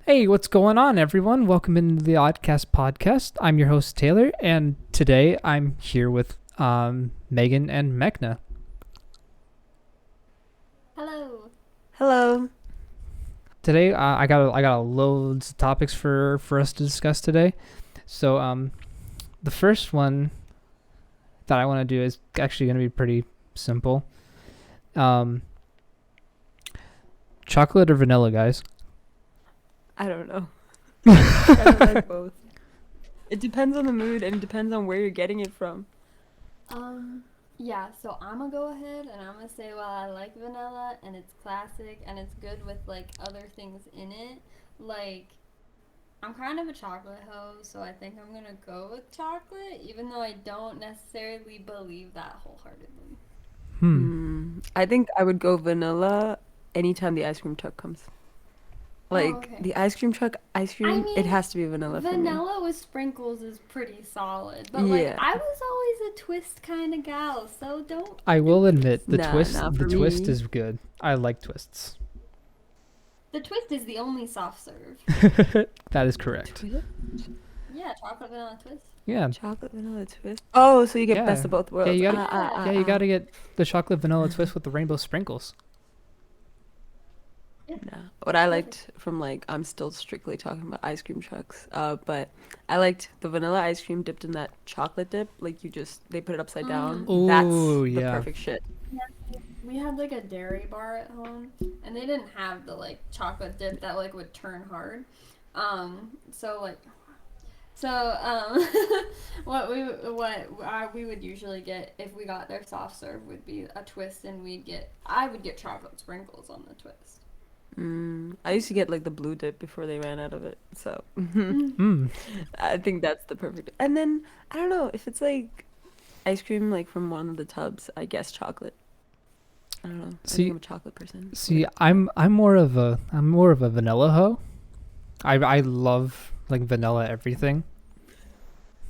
Hey, what's going on, everyone? Welcome into the Outcast podcast. I'm your host, Taylor, and today I'm here with Megan and Mechna. Hello. Hello. Today, I got loads of topics for us to discuss today. So, the first one that I want to do is actually going to be pretty simple. Um, Chocolate or vanilla, guys? I don't know. I like both. It depends on the mood and it depends on where you're getting it from. Um, yeah, so I'm gonna go ahead and I'm gonna say, well, I like vanilla and it's classic and it's good with like other things in it. Like, I'm kind of a chocolate hoe, so I think I'm gonna go with chocolate, even though I don't necessarily believe that wholeheartedly. I think I would go vanilla anytime the ice cream truck comes. Oh, Like okay. the ice cream truck, ice I cream, it mean, has to be vanilla for me. vanilla with sprinkles is pretty solid, but like, Yeah. I was always a twist kind of gal, so don't I will think admit it's. the Nah, twist not the for twist me. is good. I like twists. The twist is the only soft serve. That is correct. Twist? Yeah, chocolate vanilla twist. Yeah, Chocolate vanilla twist. Oh, so you get best yeah, of both yeah. worlds. You got to Yeah. Yeah, you got to get the chocolate vanilla twist with the rainbow sprinkles. Yeah, Nah. What I perfect. liked from I'm still strictly talking about ice cream trucks. But I liked the vanilla ice cream dipped in that chocolate dip. Like they put it upside down. That's Oh, the yeah. perfect shit. Yeah, we had like a dairy bar at home, and they didn't have the like chocolate dip that like would turn hard. So like, what we would usually get if we got their soft serve would be a twist, and I would get chocolate sprinkles on the twist. I used to get like the blue dip before they ran out of it. So Mm. Mm. I think that's the perfect. And then I don't know if it's like ice cream like from one of the tubs. I guess chocolate. I don't know. I think See, I'm a chocolate person. see, I'm more of a vanilla hoe. I love like vanilla everything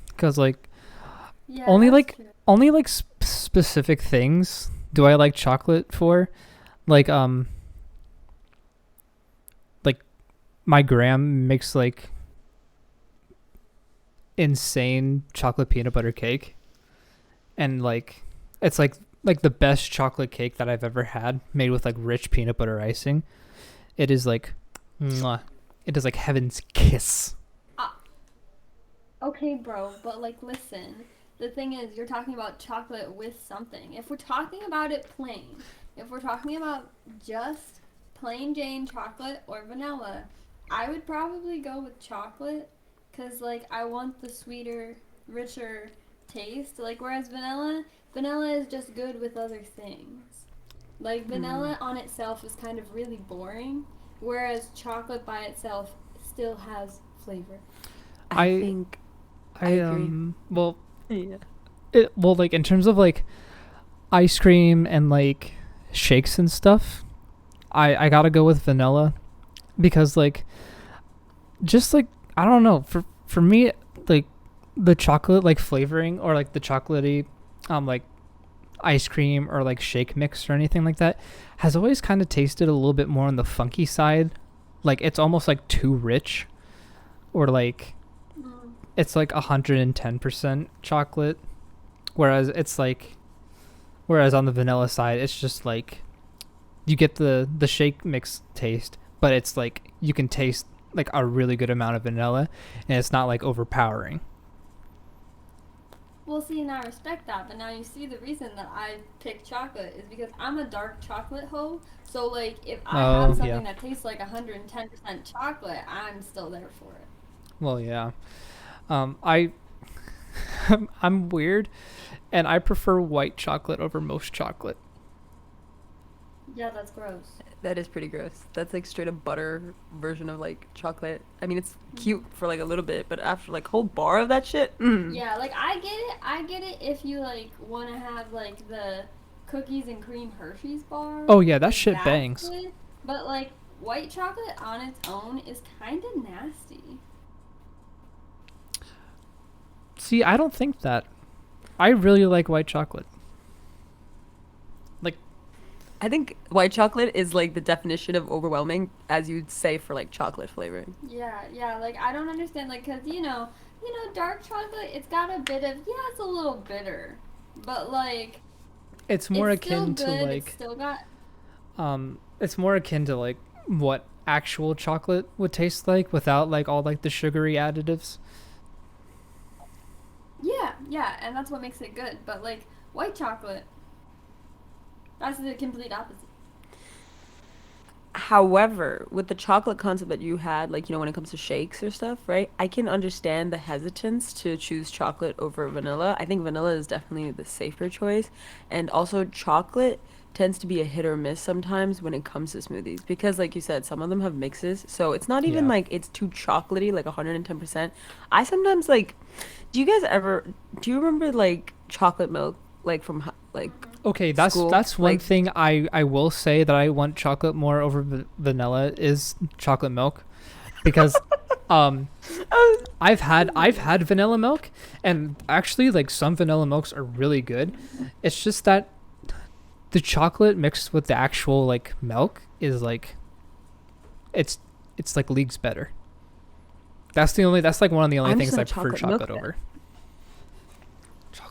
because like Yeah, only that's like true. only like specific things do I like chocolate for. Like like my gram makes like insane chocolate peanut butter cake, and like it's like the best chocolate cake that I've ever had, made with like rich peanut butter icing. It is like, mwah. It is like heaven's kiss. Uh, Okay, bro, but like, listen. The thing is, you're talking about chocolate with something. If we're talking about it plain, if we're talking about just plain Jane chocolate or vanilla, I would probably go with chocolate because, like, I want the sweeter, richer taste. Like, whereas vanilla is just good with other things. Like, Mm, vanilla on itself is kind of really boring, whereas chocolate by itself still has flavor. I I think I I agree. well, Yeah. like in terms of like ice cream and like shakes and stuff, I gotta go with vanilla because like just like I don't know, for me, like the chocolate like flavoring or like the chocolatey like ice cream or like shake mix or anything like that has always kind of tasted a little bit more on the funky side. Like it's almost like too rich, or like Mm. it's like 110% chocolate, whereas on the vanilla side it's just like you get the shake mix taste, but it's like you can taste like a really good amount of vanilla, and it's not like overpowering. Well, see, and I respect that, but now you see the reason that I picked chocolate is because I'm a dark chocolate hoe. So, like, if I have Oh yeah. something that tastes like 110% chocolate, I'm still there for it. Well, yeah. I I'm weird, and I prefer white chocolate over most chocolate. Yeah, that's gross. That is pretty gross. That's like straight up butter version of like chocolate. I mean, it's Mm. cute for like a little bit, but after like whole bar of that shit, Yeah, like, I get it. I get it if you, like, want to have, like, the cookies and cream Hershey's bar. Oh yeah, that Like, shit that's bangs. good. But, like, white chocolate on its own is kind of nasty. See, I don't think that. I really like white chocolate. Like I think white chocolate is like the definition of overwhelming, as you'd say for like chocolate flavoring. Yeah, like I don't understand, like, cause dark chocolate, it's got a bit of, yeah, it's a little bitter, but like, It's more it's still akin to good, it's like still got, it's more akin to like what actual chocolate would taste like without like all like the sugary additives. yeah, and that's what makes it good, but like, white chocolate, that's the complete opposite. However, with the chocolate concept that you had, like, when it comes to shakes or stuff, right? I can understand the hesitance to choose chocolate over vanilla. I think vanilla is definitely the safer choice. And also, chocolate tends to be a hit or miss sometimes when it comes to smoothies because, like you said, some of them have mixes. So it's not even Yeah. like it's too chocolatey, like 110%. I sometimes like, do you guys ever, do you remember like chocolate milk, like from like Okay, that's school? that's one Like, thing I will say that I want chocolate more over vanilla is chocolate milk, because um I've had vanilla milk, and actually like some vanilla milks are really good. It's just that the chocolate mixed with the actual like milk is like it's it's like leagues better. That's like one of the only I'm just things not I a prefer chocolate milk chocolate fan. over.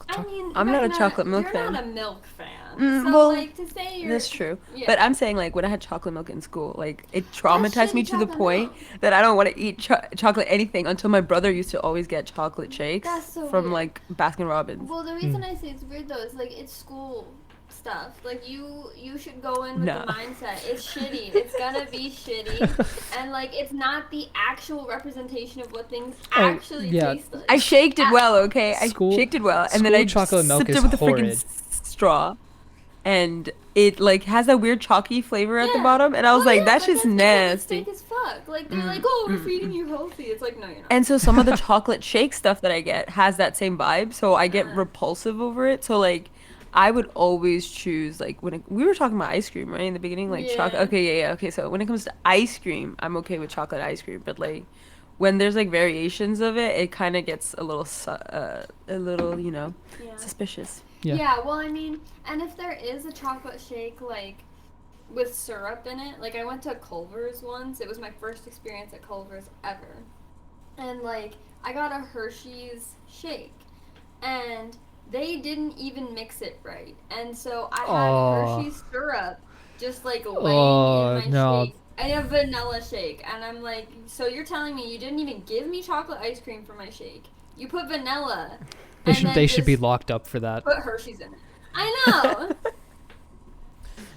I mean, I'm not a Magna, chocolate milk you're fan. not a milk fan, so Well, like to say you're, that's true. yeah, But I'm saying, like, when I had chocolate milk in school, like, it that's traumatized me shitty to the chocolate point milk. that I don't want to eat chocolate anything until my brother used to always get chocolate That's shakes so from, weird. like, Baskin Robbins. Well, the reason Mm. I say it's weird though is like it's school stuff. Like you should go in with the No. mindset it's shitty. It's gonna be shitty, and like it's not the actual representation of what things Oh actually yeah, taste I like. shaked it well, okay? I school shaked it well, and then school I chocolate milk sipped is it with a freaking horrid. straw. And it, like, has that weird chalky flavor at the Yeah. bottom. And I was Well, like, yeah, that's but just that's because it's nasty. fake as fuck. Like they're like, Mm, oh, we're mm, feeding mm. you healthy. It's like, no, you're not. And so some of the chocolate shake stuff that I get has that same vibe, so I get Uh, repulsive over it. So like I would always choose like we were talking about ice cream, right, in the beginning, like chocolate. yeah. Okay, yeah, yeah. Okay, so when it comes to ice cream, I'm okay with chocolate ice cream, but like when there's like variations of it, it kind of gets a little, Yeah. suspicious. Yeah. Yeah, well, I mean, and if there is a chocolate shake, like, with syrup in it, like, I went to Culver's once. It was my first experience at Culver's ever. And, like, I got a Hershey's shake. And they didn't even mix it right. And so I had Oh. Hershey's syrup just, like, laying in Oh my no. shake. I have vanilla shake. And I'm like, so you're telling me you didn't even give me chocolate ice cream for my shake? You put vanilla They and should then they should be just locked up for that. put Hershey's in it. I know.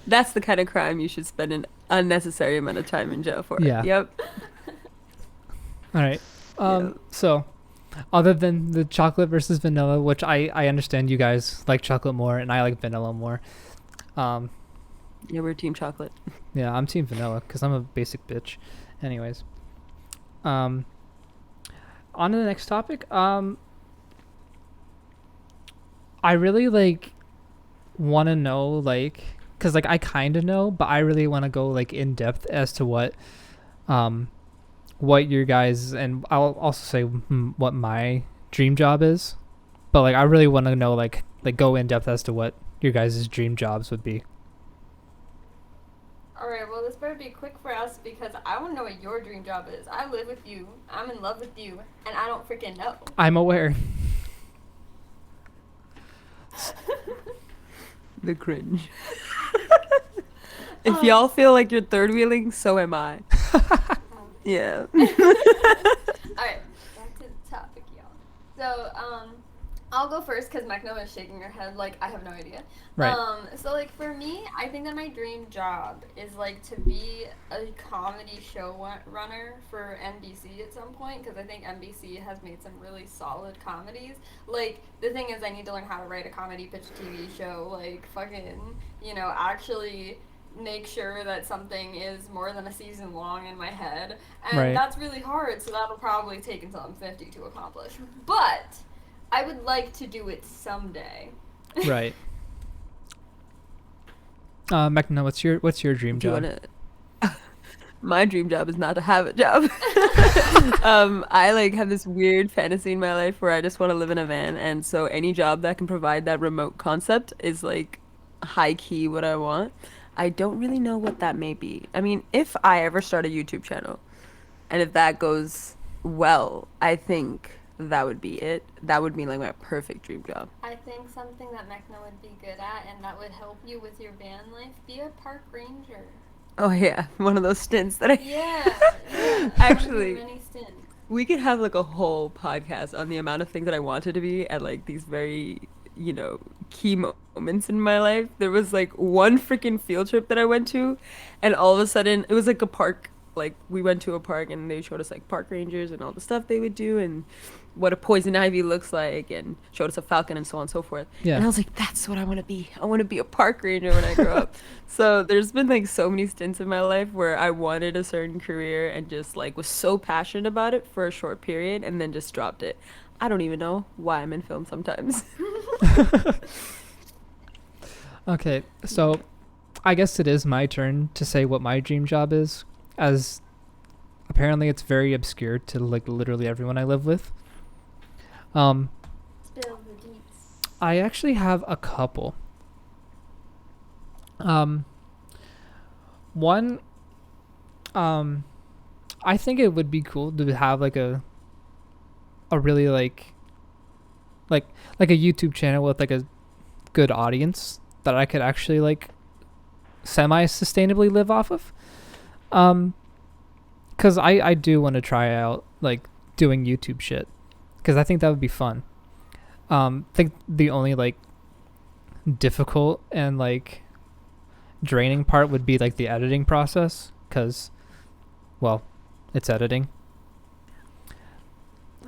That's the kind of crime you should spend an unnecessary amount of time in jail for. Yeah. Yep. All right. Yep. So other than the chocolate versus vanilla, which I understand you guys like chocolate more and I like vanilla more. Um, Yeah, we're team chocolate. yeah, I'm team vanilla because I'm a basic bitch. Anyways, um, on to the next topic. I really like want to know like because like I kind of know, but I really want to go like in depth as to um what your guys, and I'll also say what my dream job is. But like I really want to know like go in depth as to what your guys' dream jobs would be. Alright, well, this better be quick for us because I want to know what your dream job is. I live with you, I'm in love with you, and I don't freaking know. I'm aware. The cringe. If y'all feel like you're third wheeling, so am I. Yeah. Alright, back to the topic, y'all. So, I'll go first because Magna is shaking her head like I have no idea. Right. So like for me, I think that my dream job is like to be a comedy show runner for NBC at some point because I think NBC has made some really solid comedies. Like the thing is, I need to learn how to write a comedy pitch TV show. Like fucking, actually make sure that something is more than a season long in my head, and Right. that's really hard. So that'll probably take until I'm 50 to accomplish. But I would like to do it someday. Right. Mecna, what's your dream Do you job? wanna? My dream job is not to have a job. I like have this weird fantasy in my life where I just want to live in a van, and so any job that can provide that remote concept is like high key what I want. I don't really know what that may be. I mean, if I ever start a YouTube channel and if that goes well, I think that would be it. That would be like my perfect dream job. I think something that Mechna would be good at and that would help you with your van life, be a park ranger. Oh yeah, one of those stints that I Yeah, yeah. actually Many stints. we could have like a whole podcast on the amount of things that I wanted to be at like these very, key moments in my life. There was like one freaking field trip that I went to, and all of a sudden it was like a park. Like we went to a park and they showed us like park rangers and all the stuff they would do and what a poison ivy looks like and showed us a falcon and so on and so forth. Yeah. And I was like, that's what I want to be. I want to be a park ranger when I grow up. So there's been like so many stints in my life where I wanted a certain career and just like was so passionate about it for a short period and then just dropped it. I don't even know why I'm in film sometimes. Okay, so I guess it is my turn to say what my dream job is, as apparently it's very obscure to like literally everyone I live with. Spill the deets. I actually have a couple. One, I think it would be cool to have like a really like a YouTube channel with like a good audience that I could actually like semi-sustainably live off of. Because I do want to try out like doing YouTube shit, because I think that would be fun. I think the only like difficult and like draining part would be like the editing process, because, well, it's editing.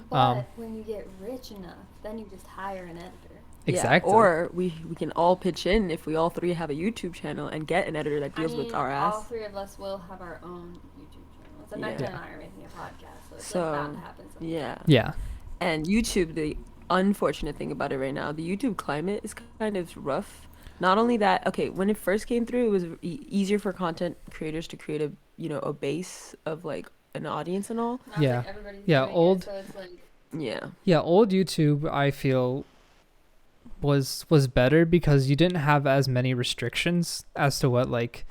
But when you get rich enough, then you just hire an editor. Exactly. Yeah, or we can all pitch in if we all three have a YouTube channel and get an editor that deals with our all ass. three of us will have our own YouTube channels. And Yeah. Mecca and I are making a podcast, so it's So, like bound to happen someday. Yeah. Yeah. And YouTube, the unfortunate thing about it right now, the YouTube climate is kind of rough. Not only that, okay, when it first came through, it was easier for content creators to create a base of like an audience and all. Now it's Yeah. like everybody's Yeah, doing old- it, so it's like, Yeah. Yeah, old YouTube I feel was better because you didn't have as many restrictions as to what like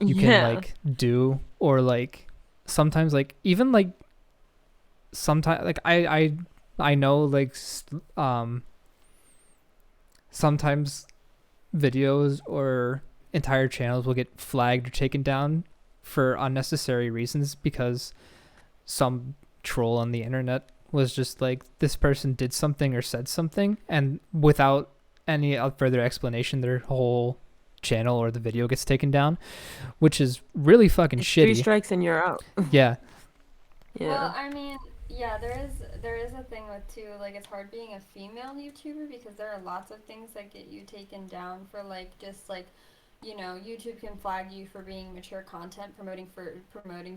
you can like do, or like sometimes like even like sometimes like I know like sometimes videos or entire channels will get flagged or taken down for unnecessary reasons because some troll on the internet was just like, this person did something or said something, and without any further explanation their whole channel or the video gets taken down, which is really fucking It's shitty. 3 strikes and you're out. Yeah. Yeah. well, I mean, yeah, there is a thing with too, like it's hard being a female YouTuber because there are lots of things that get you taken down for like just like, YouTube can flag you for being mature content, promoting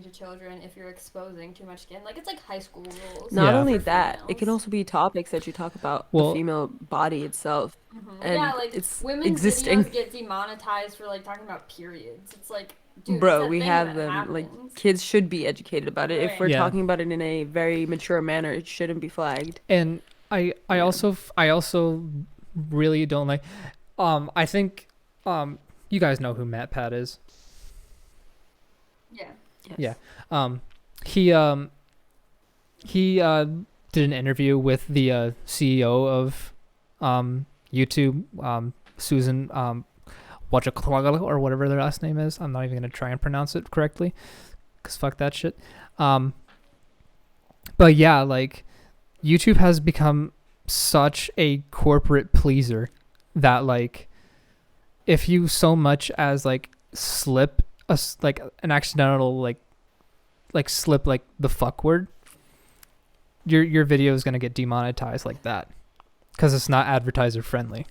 to children if you're exposing too much skin. Like it's like high school rules. Not Yeah. only for that, it can females. also be topics that you talk about Well- the female body itself. And yeah, like it's women's existing. videos get demonetized for like talking about periods. It's like, dude, Bro, it's a we thing have that them. Like, happens. kids should be educated about it. If Right. we're Yeah. talking about it in a very mature manner, it shouldn't be flagged. And I Yeah. also really don't like I think you guys know who Matt Pat is. Yeah. Yes. Yeah. He did an interview with the CEO of YouTube, Susan Wojcicki, or whatever their last name is. I'm not even gonna try and pronounce it correctly, cause fuck that shit. But yeah, like YouTube has become such a corporate pleaser that like if you so much as like slip like an accidental like slip like the fuck word, your video is going to get demonetized like that because it's not advertiser friendly.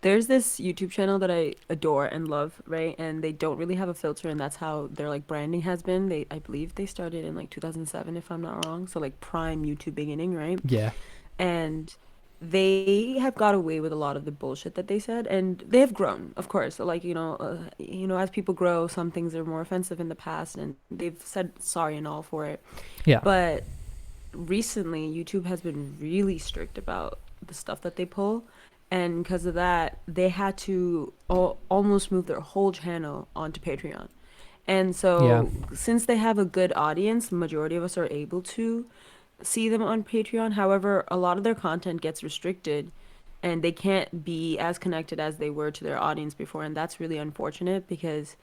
There's this YouTube channel that I adore and love, right? And they don't really have a filter, and that's how their like branding has been. I believe they started in like 2007, if I'm not wrong. So like prime YouTube beginning, right? Yeah. And they have got away with a lot of the bullshit that they said, and they have grown, of course. So, like as people grow, some things are more offensive in the past, and they've said sorry and all for it. Yeah. But recently, YouTube has been really strict about the stuff that they pull, and because of that, they had to almost move their whole channel onto Patreon. And Yeah. so, since they have a good audience, the majority of us are able to see them on Patreon. However, a lot of their content gets restricted and they can't be as connected as they were to their audience before. And that's really unfortunate because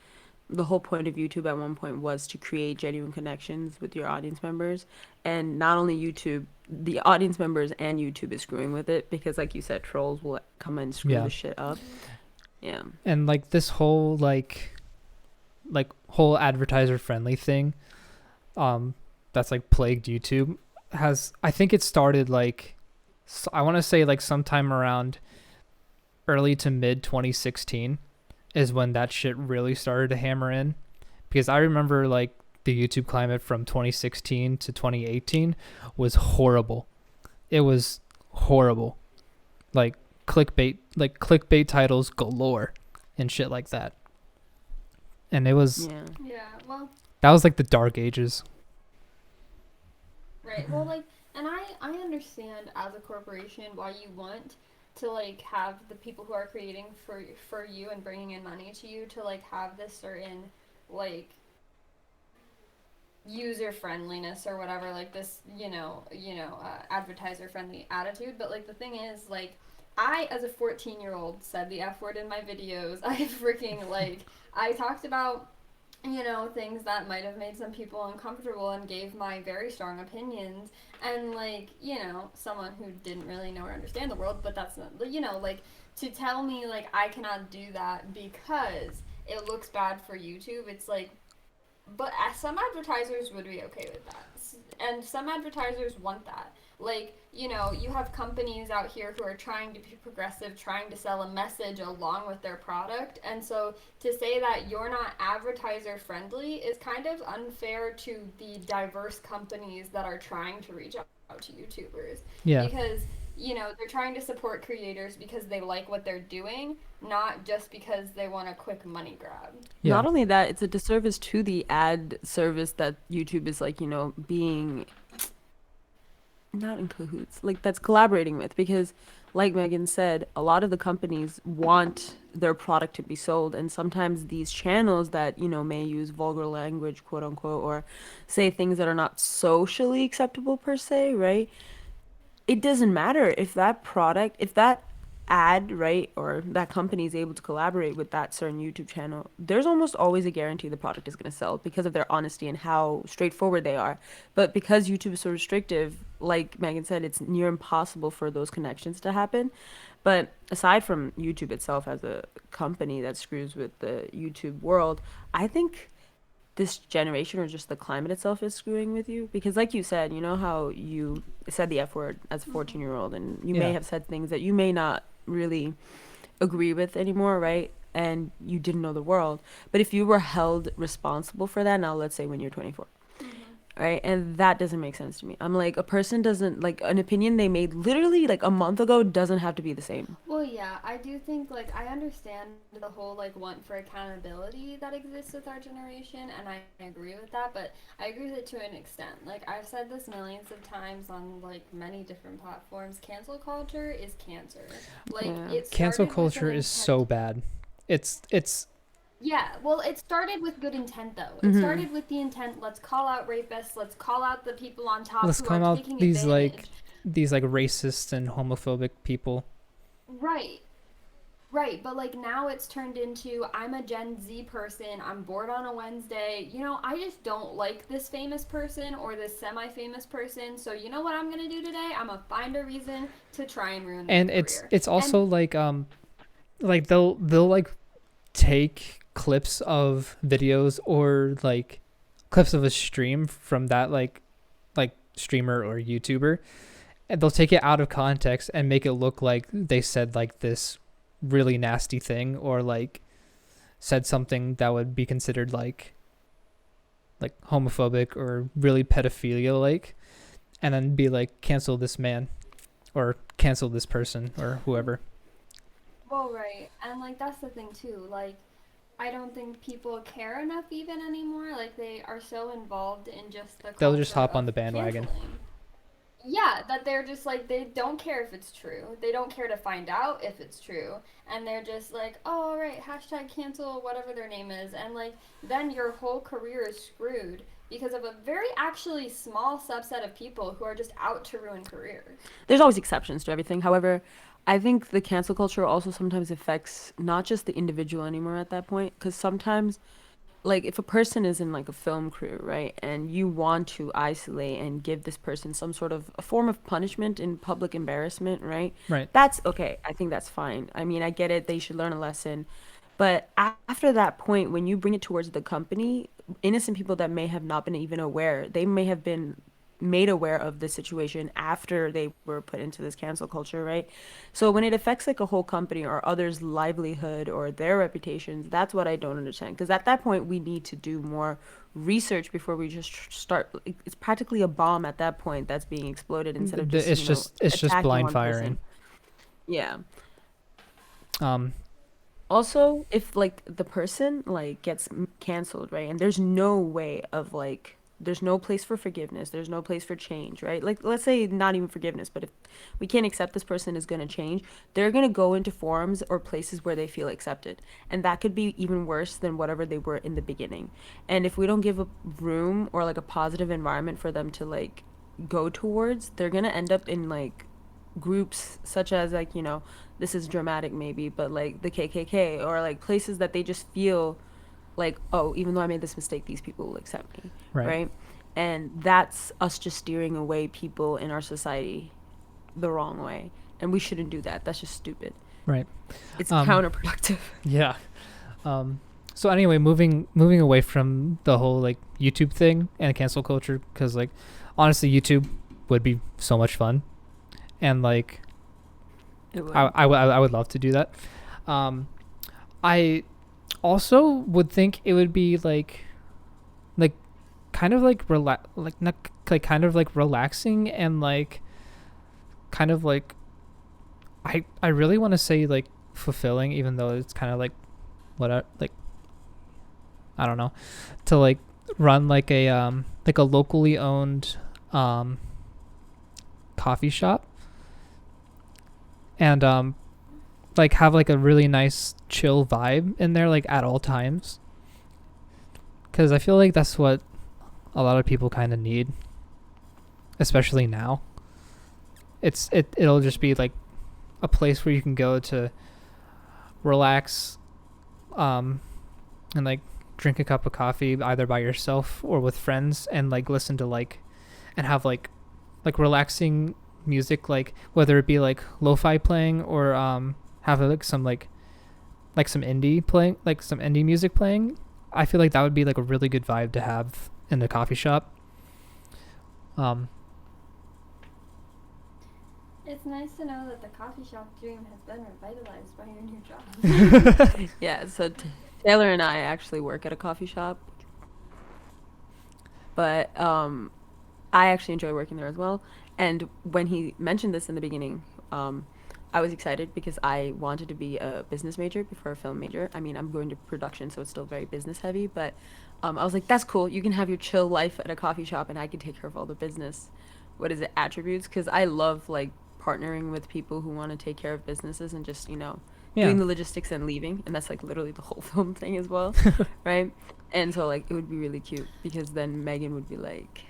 the whole point of YouTube at one point was to create genuine connections with your audience members. And not only YouTube, the audience members and YouTube is screwing with it because, like you said, trolls will come and screw Yeah. the shit up. Yeah. And like this whole whole advertiser friendly thing that's like plagued YouTube has, I think it started like I want to say like sometime around early to mid 2016 is when that shit really started to hammer in, because I remember like the YouTube climate from 2016 to 2018 was horrible. It was horrible. Like clickbait titles galore and shit like that. And it was Yeah. Yeah, well, that was like the dark ages. right. Well, like, and I understand as a corporation why you want to like have the people who are creating for you and bringing in money to you to like have this certain like user friendliness or whatever, like this, advertiser friendly attitude. But like the thing is, like, I as a 14-year-old said the F word in my videos. I freaking like I talked about things that might have made some people uncomfortable and gave my very strong opinions. And, like, someone who didn't really know or understand the world, but that's not, like, to tell me, like, I cannot do that because it looks bad for YouTube, it's like, but some advertisers would be okay with that. And some advertisers want that. Like, you have companies out here who are trying to be progressive, trying to sell a message along with their product. And so to say that you're not advertiser friendly is kind of unfair to the diverse companies that are trying to reach out to YouTubers. Yeah. Because, they're trying to support creators because they like what they're doing, not just because they want a quick money grab. Yeah. Not only that, it's a disservice to the ad service that YouTube is like, being not in cahoots, like that's collaborating with, because like Megan said, a lot of the companies want their product to be sold, and sometimes these channels that, may use vulgar language, quote unquote, or say things that are not socially acceptable per se, right? It doesn't matter if that product, if that ad, right, or that company is able to collaborate with that certain YouTube channel, there's almost always a guarantee the product is going to sell because of their honesty and how straightforward they are. But because YouTube is so restrictive, like Megan said, it's near impossible for those connections to happen. But aside from YouTube itself as a company that screws with the YouTube world, I think this generation or just the climate itself is screwing with you, because like you said, how you said the F word as a 14-year-old, and you may Yeah. have said things that you may not really agree with anymore, right? And you didn't know the world. But if you were held responsible for that now, let's say when you're 24, right? And that doesn't make sense to me. I'm like, a person doesn't, like, an opinion they made literally like a month ago doesn't have to be the same. Well, yeah, I do think, like, I understand the whole, like, want for accountability that exists with our generation, and I agree with that, but I agree with it to an extent. Like, I've said this millions of times on, like, many different platforms. Cancel culture is cancer. Like, Yeah. it Cancel started with culture an is intent. so bad. It's Yeah, well, it started with good intent, though. It Mm-hmm. started with the intent, let's call out rapists, let's call out the people on top let's who come are out taking these advantage. like racist and homophobic people. Right. Right, but like now it's turned into I'm a Gen Z person, I'm bored on a Wednesday. I just don't like this famous person or this semi famous person. So, you know what I'm going to do today? I'm going to find a reason to try and ruin their And career. it's And also like they'll like take clips of videos or like clips of a stream from that like streamer or YouTuber, and they'll take it out of context and make it look like they said like this really nasty thing, or like said something that would be considered like homophobic or really pedophilia like, and then be like, cancel this man or cancel this person or whoever. well, right. And like that's the thing too. Like I don't think people care enough even anymore. Like they are so involved in just the They'll just culture hop on of the bandwagon. canceling. Yeah, that they're just like they don't care if it's true. They don't care to find out if it's true, and they're just like, oh, all right, hashtag cancel whatever their name is, and like then your whole career is screwed because of a very actually small subset of people who are just out to ruin careers. There's always exceptions to everything. However, I think the cancel culture also sometimes affects not just the individual anymore at that point, because sometimes, like, if a person is in like a film crew, right, and you want to isolate and give this person some sort of a form of punishment in public embarrassment, right, Right. that's okay. I think that's fine. I mean, I get it, they should learn a lesson. But after that point, when you bring it towards the company, innocent people that may have not been even aware, they may have been made aware of the situation after they were put into this cancel culture, right? So when it affects like a whole company or others' livelihood or their reputations, that's what I don't understand. Because at that point, we need to do more research before we just start. It's practically a bomb at that point that's being exploded instead of just, It's just attacking blind one firing. person. Yeah. Um, Also, if like the person like gets canceled, right? And there's no way of like there's no place for forgiveness, there's no place for change, right? Like let's say not even forgiveness, but if we can't accept this person is going to change, they're going to go into forums or places where they feel accepted. And that could be even worse than whatever they were in the beginning. And if we don't give a room or like a positive environment for them to like go towards, they're going to end up in like groups such as like this is dramatic maybe, but like the KKK or like places that they just feel like, oh, even though I made this mistake, these people will accept me, right. right? And that's us just steering away people in our society the wrong way, and we shouldn't do that. That's just stupid. Right. It's Um, counterproductive. yeah. Um, so anyway, moving away from the whole like YouTube thing and cancel culture, because like honestly, YouTube would be so much fun, and like It would. I would love to do that. Um, I also would think it would be like kind of like like not like kind of like relaxing and like kind of like I really want to say like fulfilling, even though it's kind of like what I don't know, to like run like a locally owned um coffee shop, and like have like a really nice chill vibe in there like at all times, because I feel like that's what a lot of people kind of need, especially now. It'll just be like a place where you can go to relax, um and like drink a cup of coffee either by yourself or with friends, and like listen to like and have like relaxing music, like whether it be like lo-fi playing or have like some indie playing, like some indie music playing. I feel like that would be like a really good vibe to have in the coffee shop. um It's nice to know that the coffee shop dream has been revitalized by your new job. Yeah. So Taylor and I actually work at a coffee shop, but I actually enjoy working there as well. And when he mentioned this in the beginning, I was excited because I wanted to be a business major before a film major. I mean, I'm going to production, so it's still very business heavy, but I was like, that's cool. You can have your chill life at a coffee shop, and I can take care of all the business. What is it, attributes? Because I love like partnering with people who want to take care of businesses and just, yeah. doing the logistics and leaving. And that's like literally the whole film thing as well, right? And so like it would be really cute because then Megan would be like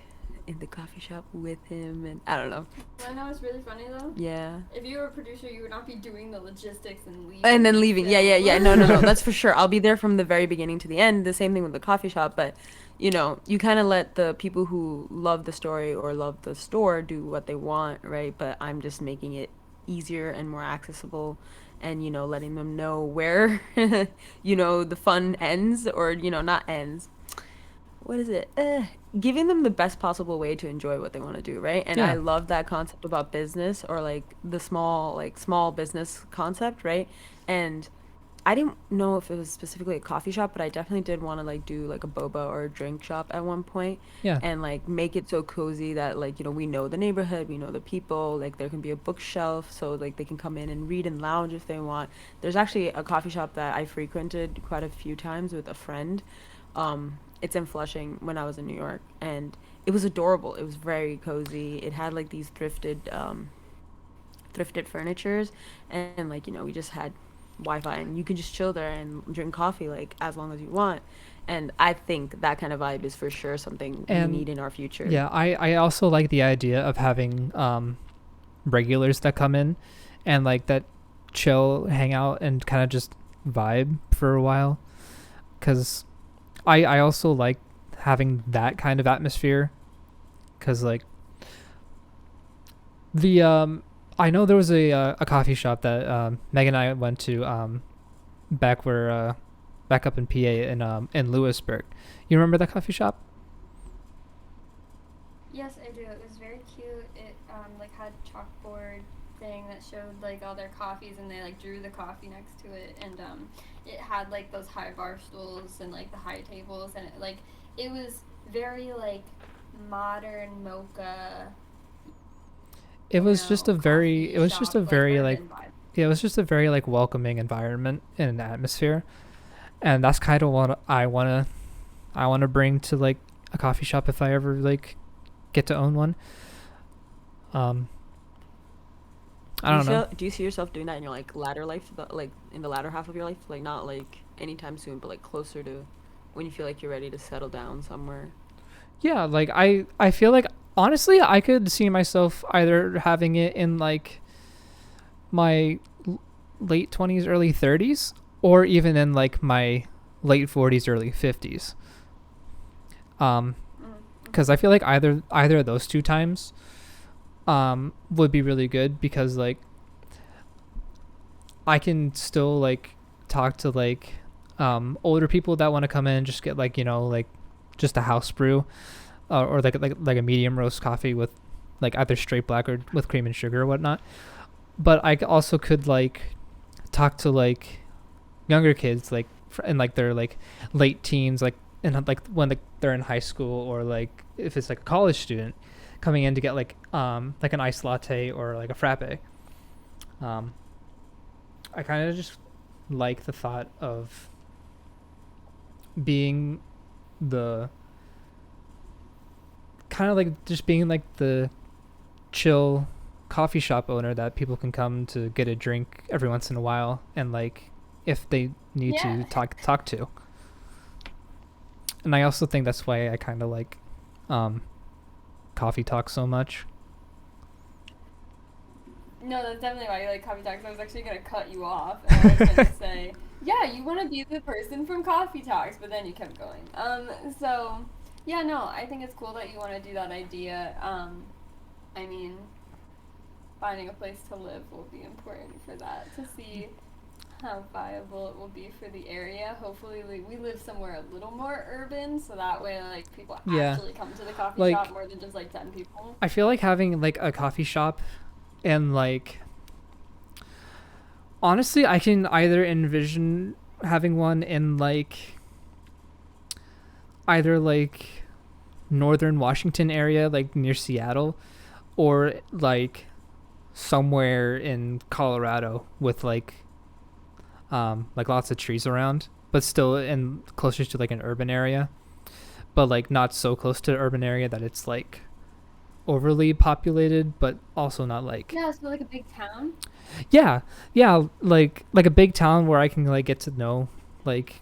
in the coffee shop with him, and I don't know. I know it's really funny though. Yeah. If you were a producer, you would not be doing the logistics and leaving. And then leaving. Yeah, yeah, yeah. No, no, no. Still. That's for sure. I'll be there from the very beginning to the end. The same thing with the coffee shop, but you kind of let the people who love the story or love the store do what they want, right? But I'm just making it easier and more accessible and letting them know where the fun ends or not ends, what is it? Giving them the best possible way to enjoy what they want to do, right? And I Yeah. love that concept about business or the small business concept, right? And I didn't know if it was specifically a coffee shop, but I definitely did want to do like a boba or a drink shop at one point Yeah. and make it so cozy that we know the neighborhood, we know the people, like there can be a bookshelf so like they can come in and read and lounge if they want. There's actually a coffee shop that I frequented quite a few times with a friend. It's in Flushing when I was in New York, and it was adorable. It was very cozy. It had like these thrifted furnitures, and like we just had Wi-Fi, and you can just chill there and drink coffee like as long as you want. And I think that kind of vibe is for sure something we And need in our future. yeah, I also like the idea of having regulars that come in and like that chill, hang out, and kind of just vibe for a while. Because I also like having that kind of atmosphere. Because like the I know there was a coffee shop that Megan and I went to back where back up in PA in Lewisburg. You remember that coffee shop? Yes, I do. It was very cute. It like had chalkboard thing that showed like all their coffees, and they like drew the coffee next to it, and it had like those high bar stools and like the high tables, and it was very like modern mocha. It was just a very Coffee it was just a shop, like very like urban vibe. yeah, it was just a very like welcoming environment and atmosphere, and that's kind of what I wanna bring to like a coffee shop if I ever like get to own one. Um, I don't know. Do you see yourself doing that in your like latter life, like in the latter half of your life, like not like anytime soon, but like closer to when you feel like you're ready to settle down somewhere? Yeah, like I feel like honestly I could see myself either having it in like my late 20s, early 30s, or even in like my late 40s, early 50s. Um, because I feel like either of those two times would be really good because like I can still like talk to like older people that want to come in and just get like like just a house brew or like a medium roast coffee with like either straight black or with cream and sugar or whatnot. But I also could like talk to like younger kids like in like their like late teens like when they're in high school, or like if it's like a college student coming in to get like an iced latte or like a frappe. um I kind of just like the thought of being the kind of like just being like the chill coffee shop owner that people can come to get a drink every once in a while, and like if they need to Yeah. talk to. And I also think that's why I kind of like um coffee talk so much. No, that's definitely why you like coffee talks. I was actually gonna cut you off, and I was gonna say, yeah, you want to be the person from coffee talks, but then you kept going. So yeah, no, I think it's cool that you want to do that idea. I mean, finding a place to live will be important for that to see how viable it will be for the area. Hopefully, we live somewhere a little more urban, so that way, like, people Yeah, actually come to the coffee like shop more than just like 10 people. I feel like having like a coffee shop, and like honestly I can either envision having one in like either like northern Washington area, like near Seattle, or like somewhere in Colorado with like lots of trees around, but still in closer to like an urban area, but like not so close to an urban area that it's like overly populated, but also not like Yeah, so like a big town. yeah, yeah, like a big town where I can like get to know like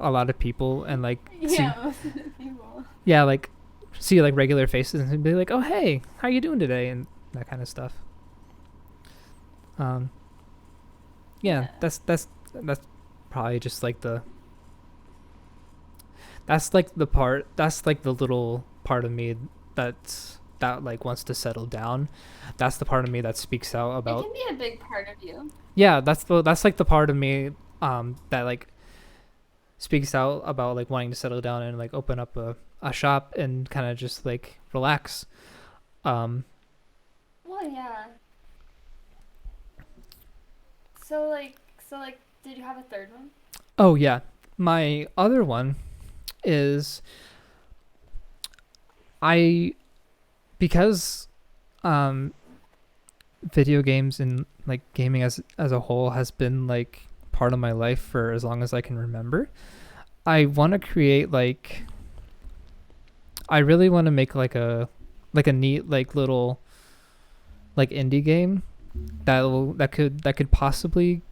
a lot of people and like see Yeah, most of the people. yeah like see like regular faces and be like, oh hey, how you doing today, and that kind of stuff. um yeah, Yeah. that's probably just like that's like the part that's like the little part of me that like wants to settle down. That's the part of me that speaks out It about can be a big part of you. yeah, that's like the part of me that like speaks out about like wanting to settle down and like open up a shop and kind of just like relax. um Well, yeah. So like, did you have a third one? oh yeah, my other one is I because um video games and like gaming as a whole has been like part of my life for as long as I can remember. I want to create like I really want to make like a neat like little like indie game that could possibly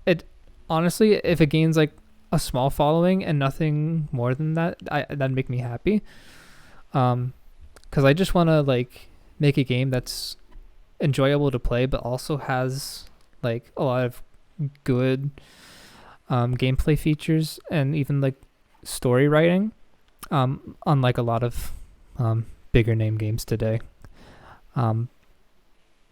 it honestly, if it gains like a small following and nothing more than that, that'd make me happy. Because I just want to like make a game that's enjoyable to play, but also has like a lot of good gameplay features and even like story writing. Unlike a lot of bigger name games today. Um,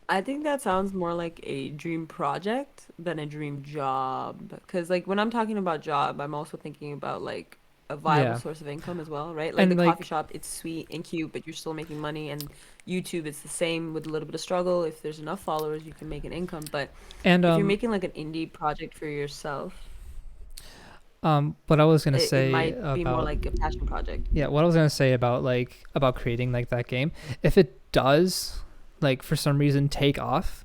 I think that sounds more like a dream project than a dream job. Because, like, when I'm talking about job, I'm also thinking about like a viable yeah, source of income as well, right? Like the and coffee like shop, it's sweet and cute, but you're still making money. And YouTube, it's the same with a little bit of struggle. If there's enough followers, you can make an income. But and if you're making like an indie project for yourself, what I was gonna it say might be more about like a passion project. yeah, what I was gonna say about creating like that game, if it does like for some reason take off,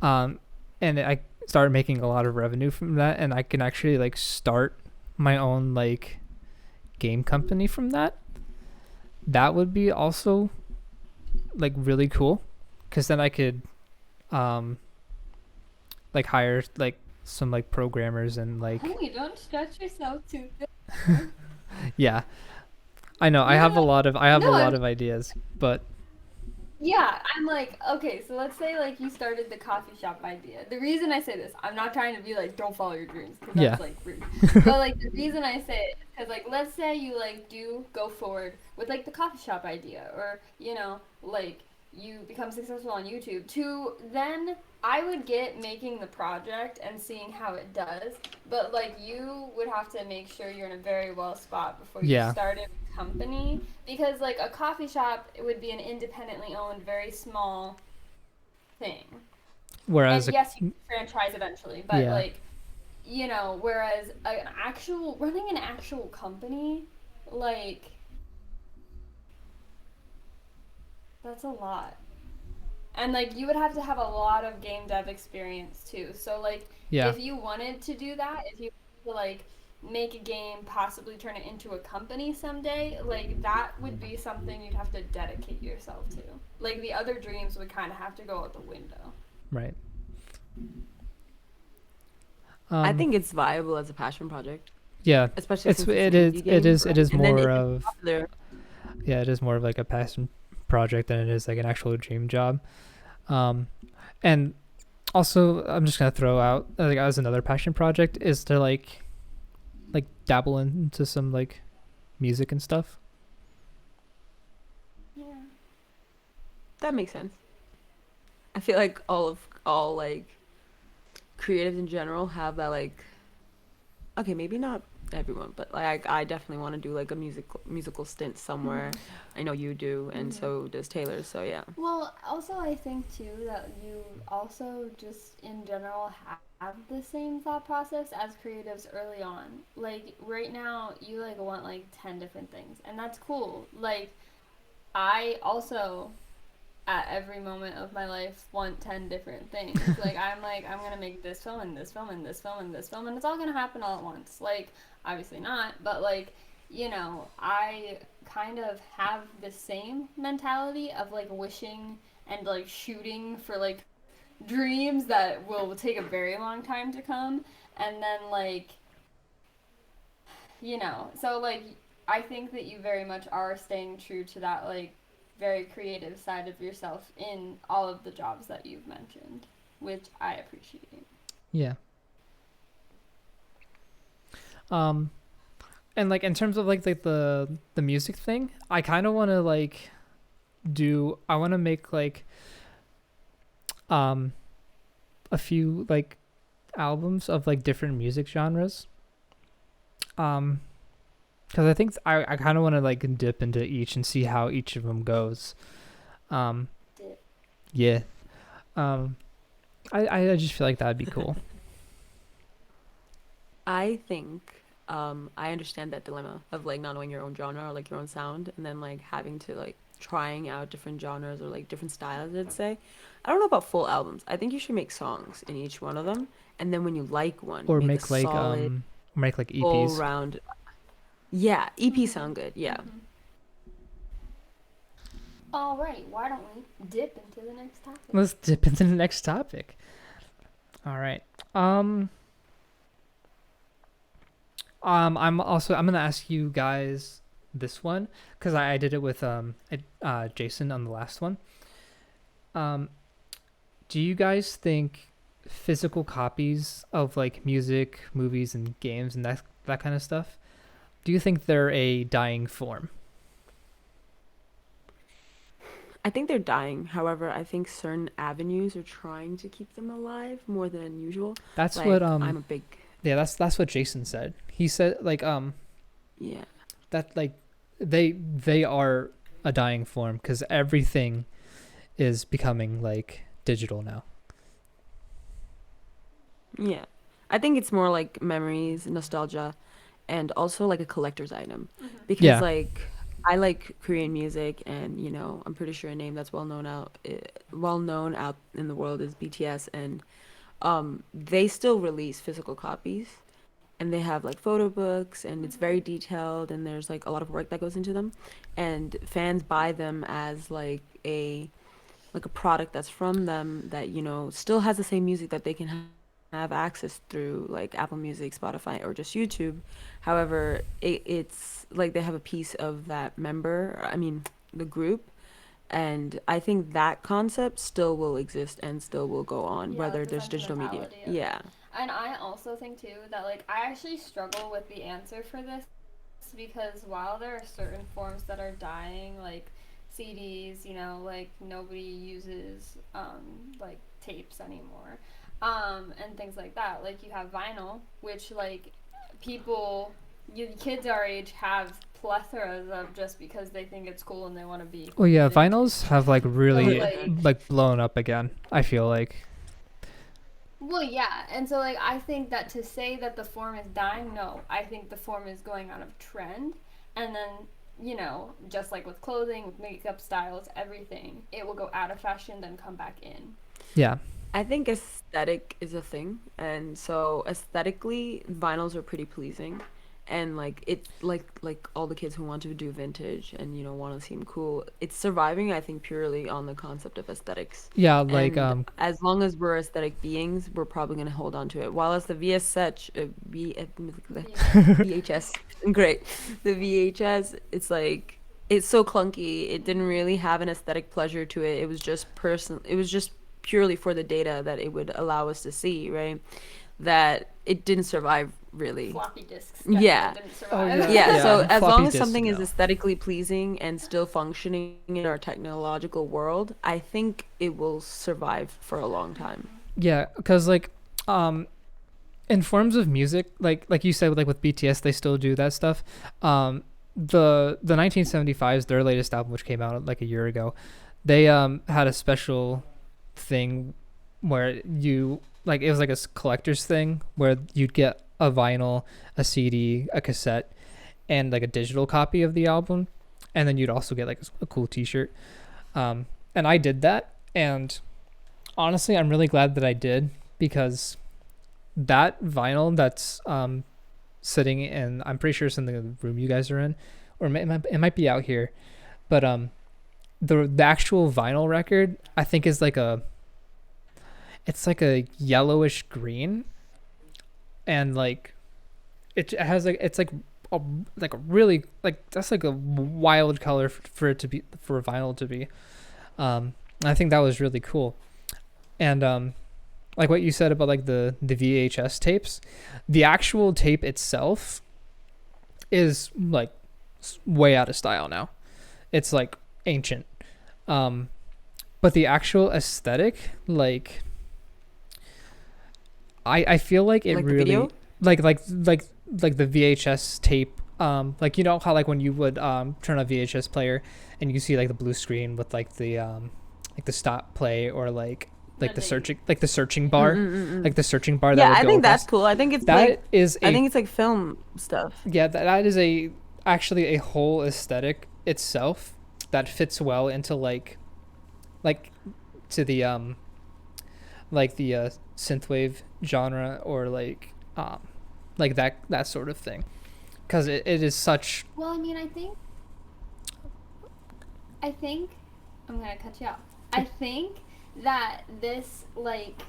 um, and I start making a lot of revenue from that, and I can actually like start my own like game company from that, that would be also like really cool, because then I could um like hire like some like programmers and like Honey, don't stretch yourself too thin. yeah, I know I No, have a no, lot of I have a no. lot of ideas, but Yeah, I'm like, okay, so let's say like you started the coffee shop idea. The reason I say this, I'm not trying to be like, don't follow your dreams, because yeah, that's like rude. But like the reason I say it is because like let's say you like do go forward with like the coffee shop idea, or like you become successful on YouTube. To then I would get making the project and seeing how it does, but like you would have to make sure you're in a very well spot before you yeah. start a company, because like a coffee shop, it would be an independently owned, very small thing. Whereas And a yes, you can franchise eventually, but yeah, like whereas an actual running an actual company, like that's a lot. And like you would have to have a lot of game dev experience too. So like yeah, if you wanted to do that, if you wanted to like make a game, possibly turn it into a company someday, like that would be something you'd have to dedicate yourself to. Like the other dreams would kind of have to go out the window. right. I Um, think it's viable as a passion project, yeah, especially it's since it's an it is indie it game, is it is and then more if it's of popular. yeah, it is more of like a passion project than it is like an actual dream job. Um, and also I'm just gonna throw out like as another passion project is to like dabble into some like music and stuff. Yeah. That makes sense. I feel like all like creatives in general have that like, okay, maybe not everyone, but like I definitely want to do like a musical stint somewhere. I know you do, and Mhm. so does Taylor. So yeah. Well, also I think too that you also just in general have the same thought process as creatives early on. Like right now, you like want like 10 different things, and that's cool. Like I also at every moment of my life want 10 different things. Like I'm going to make this film and this film and this film and this film, and it's all going to happen all at once. Like obviously not, but like I kind of have the same mentality of like wishing and like shooting for like dreams that will take a very long time to come, and then like so like I think that you very much are staying true to that like very creative side of yourself in all of the jobs that you've mentioned, which I appreciate. Yeah. Um, and like in terms of like the music thing, I kind of want to like I want to make like um a few like albums of like different music genres. Um, because I think I kind of want to like dip into each and see how each of them goes. Um, Dip. yeah. Um, I just feel like that'd be cool. I think I understand that dilemma of like not knowing your own genre or like your own sound, and then like having to like trying out different genres or like different styles. I'd say I don't know about full albums. I think you should make songs in each one of them, and then when you like one, Or make a make like solid make like full EPs. round. Yeah, EP sound good. Yeah, Mm-hmm. All right, why don't we dip into the next topic? Let's dip into the next topic. All right. I'm gonna ask you guys this one because I did it with Jason on the last one. Um, do you guys think physical copies of like music, movies, and games and that kind of stuff? Do you think they're a dying form? I think they're dying. However, I think certain avenues are trying to keep them alive more than usual. That's what Like, I'm a big, yeah, that's what Jason said. He said like yeah, that like they are a dying form because everything is becoming like digital now. yeah. I think it's more like memories, nostalgia, and also like a collector's item. Because Yeah, like I like Korean music, and I'm pretty sure a name that's well known out in the world is BTS, and they still release physical copies, and they have like photo books, and it's very detailed, and there's like a lot of work that goes into them, and fans buy them as like a product that's from them that still has the same music that they can have access through like Apple Music, Spotify, or just YouTube. However, it's like they have a piece of that the group, and I think that concept still will exist and still will go on, Yeah, like whether the there's digital media. sentimentality of it. Yeah. And I also think too that like I actually struggle with the answer for this because while there are certain forms that are dying, like CDs, like nobody uses like tapes anymore, and things like that. Like you have vinyl, which like people, kids our age have plethoras of just because they think it's cool and they want to be well, yeah, vintage. vinyls have like But really like like blown up again. I feel like Well, yeah, and so like I think that to say that the form is dying, no, I think the form is going out of trend, and then just like with clothing, with makeup styles, everything, it will go out of fashion, then come back in. yeah, I think aesthetic is a thing, and so aesthetically, vinyls are pretty pleasing, and like it's like all the kids who want to do vintage and want to seem cool. It's surviving, I think, purely on the concept of aesthetics, yeah, like and as long as we're aesthetic beings, we're probably gonna hold on to it. While as the VHS, great, the VHS, it's so clunky. It didn't really have an aesthetic pleasure to it. It was just person. It was just purely for the data that it would allow us to see, right? That it didn't survive really. Floppy disks definitely Yeah. didn't oh survive. yeah, Yeah, yeah, so as floppy long as disks, something is no. aesthetically pleasing and still functioning in our technological world, I think it will survive for a long time. Yeah, because like um in forms of music, like you said, like with BTS, they still do that stuff. The 1975's their latest album, which came out like a year ago, they had a special thing where you like it was like a collector's thing where you'd get a vinyl, a CD, a cassette, and like a digital copy of the album, and then you'd also get like a cool T-shirt. And I did that, and honestly, I'm really glad that I did because that vinyl that's sitting in, I'm pretty sure it's in the room you guys are in, or it might be out here, but the actual vinyl record I think is like it's like a yellowish green, and like it has like it's like a really like that's like a wild color for it to be for vinyl to be. I think that was really cool, and like what you said about like the VHS tapes, the actual tape itself is like way out of style now. It's like ancient. Um, but the actual aesthetic, like I feel like it Like the really video? like the VHS tape. Like you know how like when you would turn on a VHS player and you see like the blue screen with like the stop play or That they like the searching bar, like the searching bar that Yeah, would I go think that's across. cool. That is I a think it's like film stuff. yeah, that is a actually a whole aesthetic itself that fits well into like to the like the synthwave genre or like that sort of thing because it is such Well, I mean, I think I'm gonna cut you off. I think that this like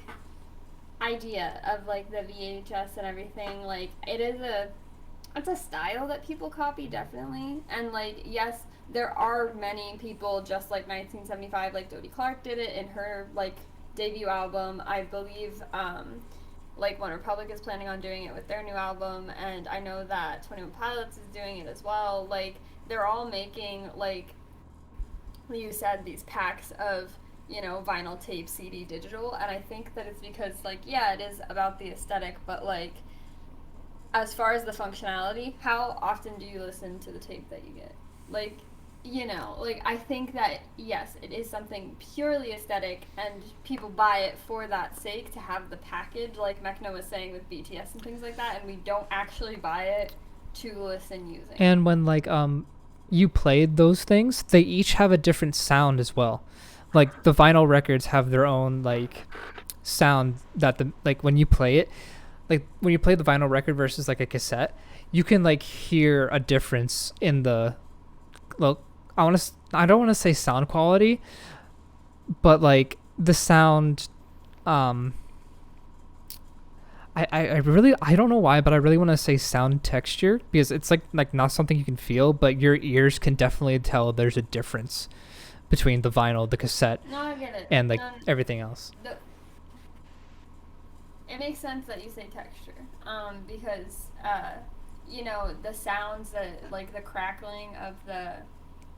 idea of like the VHS and everything, like it's a style that people copy definitely, and like yes, there are many people just like 1975, like Dodie Clark did it in her like debut album. I believe like One Republic is planning on doing it with their new album, and I know that 21 Pilots is doing it as well. Like they're all making like you said these packs of vinyl tape CD digital, and I think that it's because like yeah it is about the aesthetic, but like as far as the functionality, how often do you listen to the tape that you get? Like, like I think that yes, it is something purely aesthetic, and people buy it for that sake to have the package, like Mechna was saying with BTS and things like that, and we don't actually buy it to listen using. And when like you played those things, they each have a different sound as well. Like the vinyl records have their own like sound that the like when you play it, like when you play the vinyl record versus like a cassette, you can like hear a difference in the well, I don't want to say sound quality, but like the sound I really I don't know why, but I really want to say sound texture because it's like not something you can feel, but your ears can definitely tell there's a difference between the vinyl, the cassette, No, I get it. and like everything else. It makes sense that you say texture, because the sounds that like the crackling of the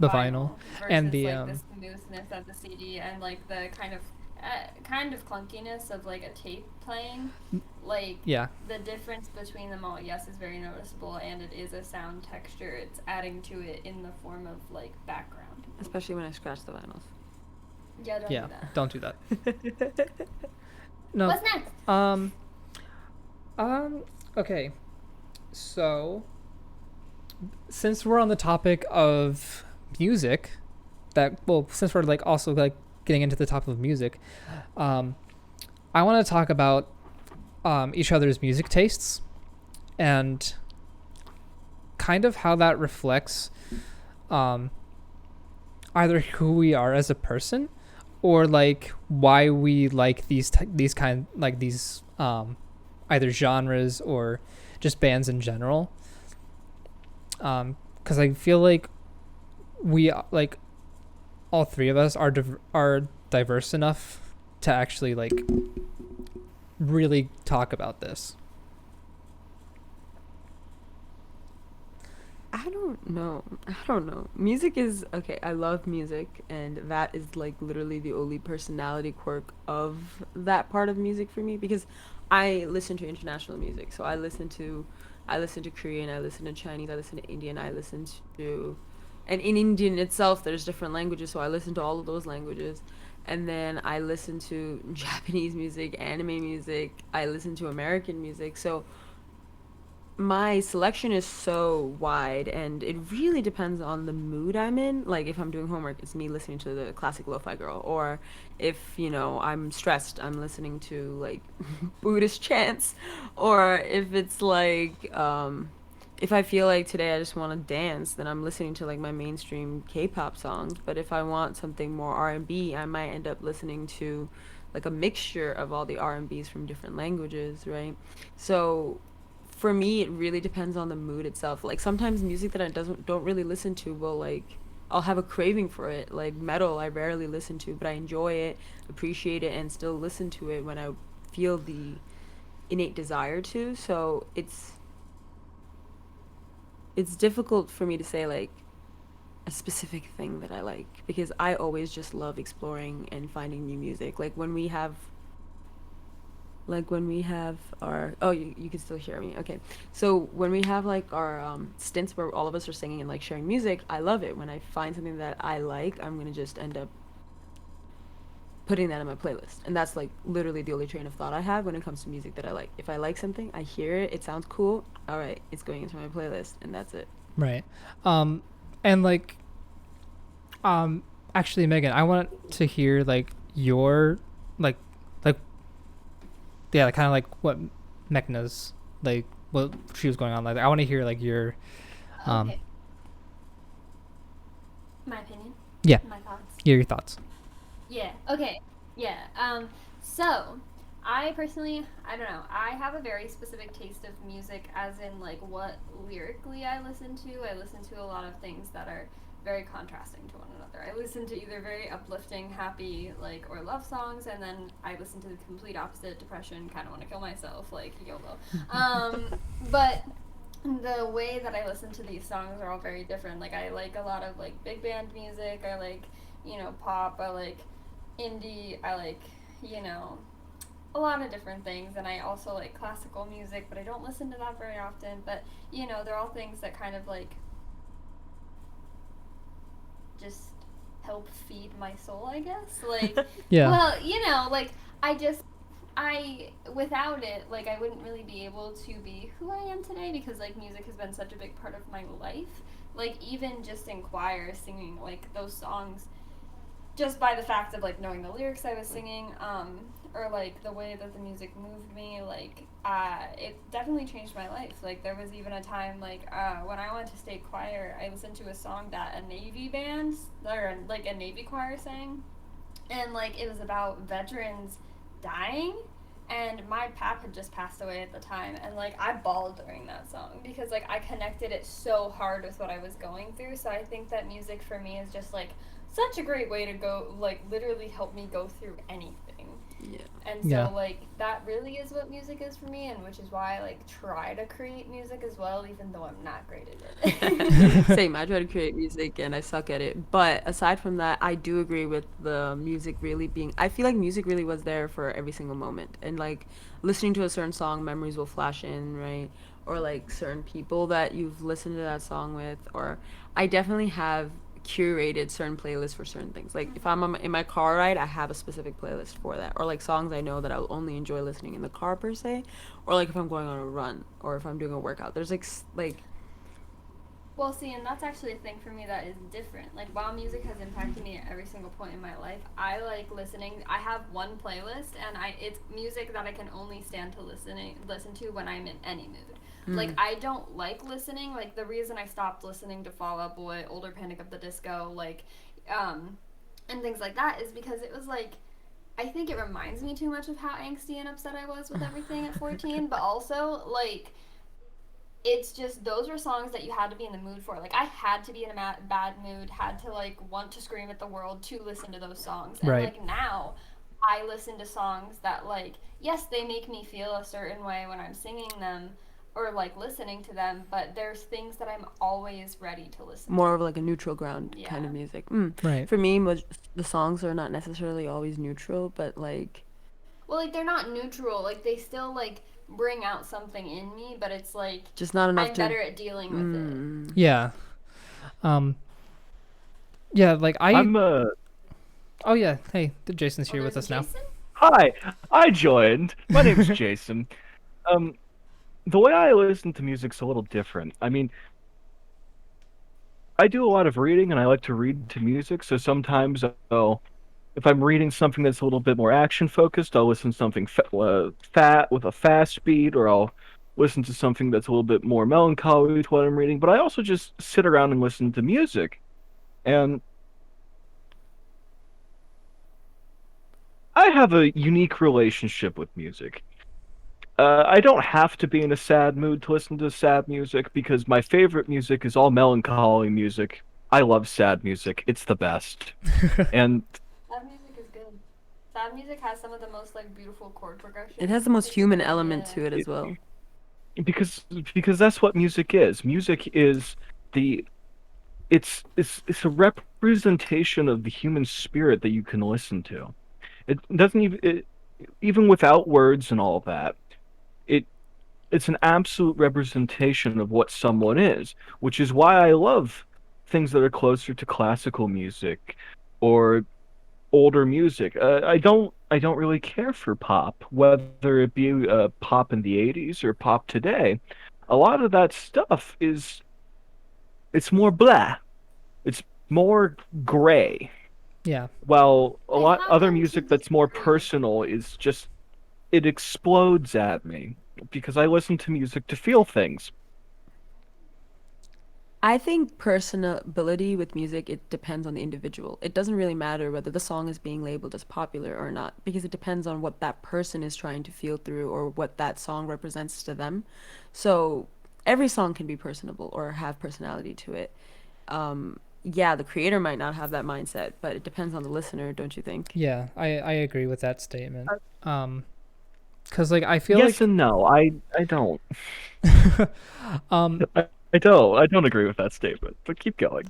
vinyl versus and the like the smoothness of the CD, and like the kind of clunkiness of like a tape playing, like yeah, the difference between them all, yes, is very noticeable, and it is a sound texture. It's adding to it in the form of like background. Especially when I scratch the vinyls. Yeah, don't do that. Don't do that. No. What's next? Okay. So, since we're on the topic of music, since we're like also like getting into the topic of music, I want to talk about each other's music tastes and kind of how that reflects either who we are as a person or like why we like these either genres or just bands in general. Because I feel like we like all three of us are diverse enough to actually like really talk about this. I don't know. Music is okay. I love music, and that is like literally the only personality quirk of that part of music for me because I listen to international music. So I listen to Korean, I listen to Chinese, I listen to Indian, I listen to and in Indian itself there's different languages, so I listen to all of those languages. And then I listen to Japanese music, anime music, I listen to American music. So my selection is so wide, and it really depends on the mood I'm in. Like if I'm doing homework, it's me listening to the classic lo-fi girl, or if I'm stressed, I'm listening to like Buddhist chants, or if it's like if I feel like today I just want to dance, then I'm listening to like my mainstream K-pop songs. But if I want something more R&B, I might end up listening to like a mixture of all the R&Bs from different languages, right? So for me it really depends on the mood itself. Like sometimes music that I don't really listen to will like I'll have a craving for it. Like metal I rarely listen to, but I enjoy it, appreciate it, and still listen to it when I feel the innate desire to. So it's difficult for me to say like a specific thing that I like because I always just love exploring and finding new music. Like when we have our you can still hear me, okay. So when we have like our stints where all of us are singing and like sharing music, I love it. When I find something that I like, I'm gonna just end up putting that in my playlist, and that's like literally the only train of thought I have when it comes to music that I like. If I like something, I hear it, it sounds cool, all right, it's going into my playlist, and that's it. Right. And like actually Megan, I want to hear like your like yeah, kind of like what Mechna's like what she was going on. Like I want to hear like your Okay. My opinion. Yeah. My thoughts. Hear your thoughts. Yeah. Okay. Yeah. So I personally, I don't know. I have a very specific taste of music, as in like what lyrically I listen to. I listen to a lot of things that are very contrasting to one another. I listen to either very uplifting, happy, like or love songs, and then I listen to the complete opposite, depression, kind of want to kill myself, like YOLO. But the way that I listen to these songs are all very different. Like I like a lot of like big band music. I like pop. I like indie. I like a lot of different things, and I also like classical music, but I don't listen to that very often. But they're all things that kind of like just help feed my soul, I guess. Like, Yeah. well, like I without it, like I wouldn't really be able to be who I am today because like music has been such a big part of my life. Like even just in choir singing like those songs just by the fact of like knowing the lyrics I was singing, or like the way that the music moved me, like it definitely changed my life. Like there was even a time like when I went to state choir, I listened to a song that a Navy band or like a Navy choir sang, and like it was about veterans dying. And my pap had just passed away at the time, and like I bawled during that song because like I connected it so hard with what I was going through. So I think that music for me is just like such a great way to go, like literally help me go through anything. Yeah. And Yeah. so like that really is what music is for me, and which is why I like try to create music as well, even though I'm not great at it. Same. I try to create music and I suck at it. But aside from that, I do agree with the music really being. I feel like music really was there for every single moment. And like listening to a certain song, memories will flash in, right? Or like certain people that you've listened to that song with. Or I definitely have curated certain playlists for certain things. Like if I'm in my car ride, I have a specific playlist for that. Or like songs I know that I'll only enjoy listening in the car per se. Or like if I'm going on a run or if I'm doing a workout. There's like Well, see, and that's actually a thing for me that is different. Like, while music has impacted me at every single point in my life, I like listening. I have one playlist, and it's music that I can only stand to listen to when I'm in any mood. Like, I don't like listening. Like, the reason I stopped listening to Fall Out Boy, Older Panic of the Disco, like, and things like that is because it was like, I think it reminds me too much of how angsty and upset I was with everything at 14, but also, like, it's just those were songs that you had to be in the mood for. Like I had to be in a bad mood, had to like want to scream at the world to listen to those songs. And Right. like now, I listen to songs that like yes, they make me feel a certain way when I'm singing them or like listening to them, but there's things that I'm always ready to listen more to. of like a neutral ground kind of Yeah. music. Right. For me, the songs are not necessarily always neutral, but like Well, like they're not neutral. Like they still like bring out something in me, but it's like just not enough I'm to. better at dealing with it. Yeah. Um. Yeah. Like I. I'm Oh yeah. Hey, Jason's Oh, here with there's a us now. Jason? Hi, I joined. My name's Jason. Um, the way I listen to music's a little different. I mean, I do a lot of reading and I like to read to music, so sometimes if I'm reading something that's a little bit more action focused, I'll listen to something fat with a fast beat, or I'll listen to something that's a little bit more melancholy with what I'm reading. But I also just sit around and listen to music. And I have a unique relationship with music. I don't have to be in a sad mood to listen to sad music because my favorite music is all melancholy music. I love sad music. It's the best. And Sad music is good. Sad music has some of the most like beautiful chord progressions. It has the most human Yeah. element to it as it, well. because that's what music is. Music is the it's a representation of the human spirit that you can listen to. It doesn't even without words and all that. It it's an absolute representation of what someone is, which is why I love things that are closer to classical music or older music. I don't really care for pop, whether it be pop in the '80s or pop today. A lot of that stuff is it's more blah. It's more gray. Yeah. While a I lot other happen to music that's more disagree. personal is just it explodes at me because I listen to music to feel things. I think personability with music, it depends on the individual. It doesn't really matter whether the song is being labeled as popular or not, because it depends on what that person is trying to feel through or what that song represents to them. So every song can be personable or have personality to it. Yeah, the creator might not have that mindset, but it depends on the listener, don't you think? Yeah, I agree with that statement. Um, cause like I feel Yes like and no. I don't. um I don't agree with that statement. But keep going.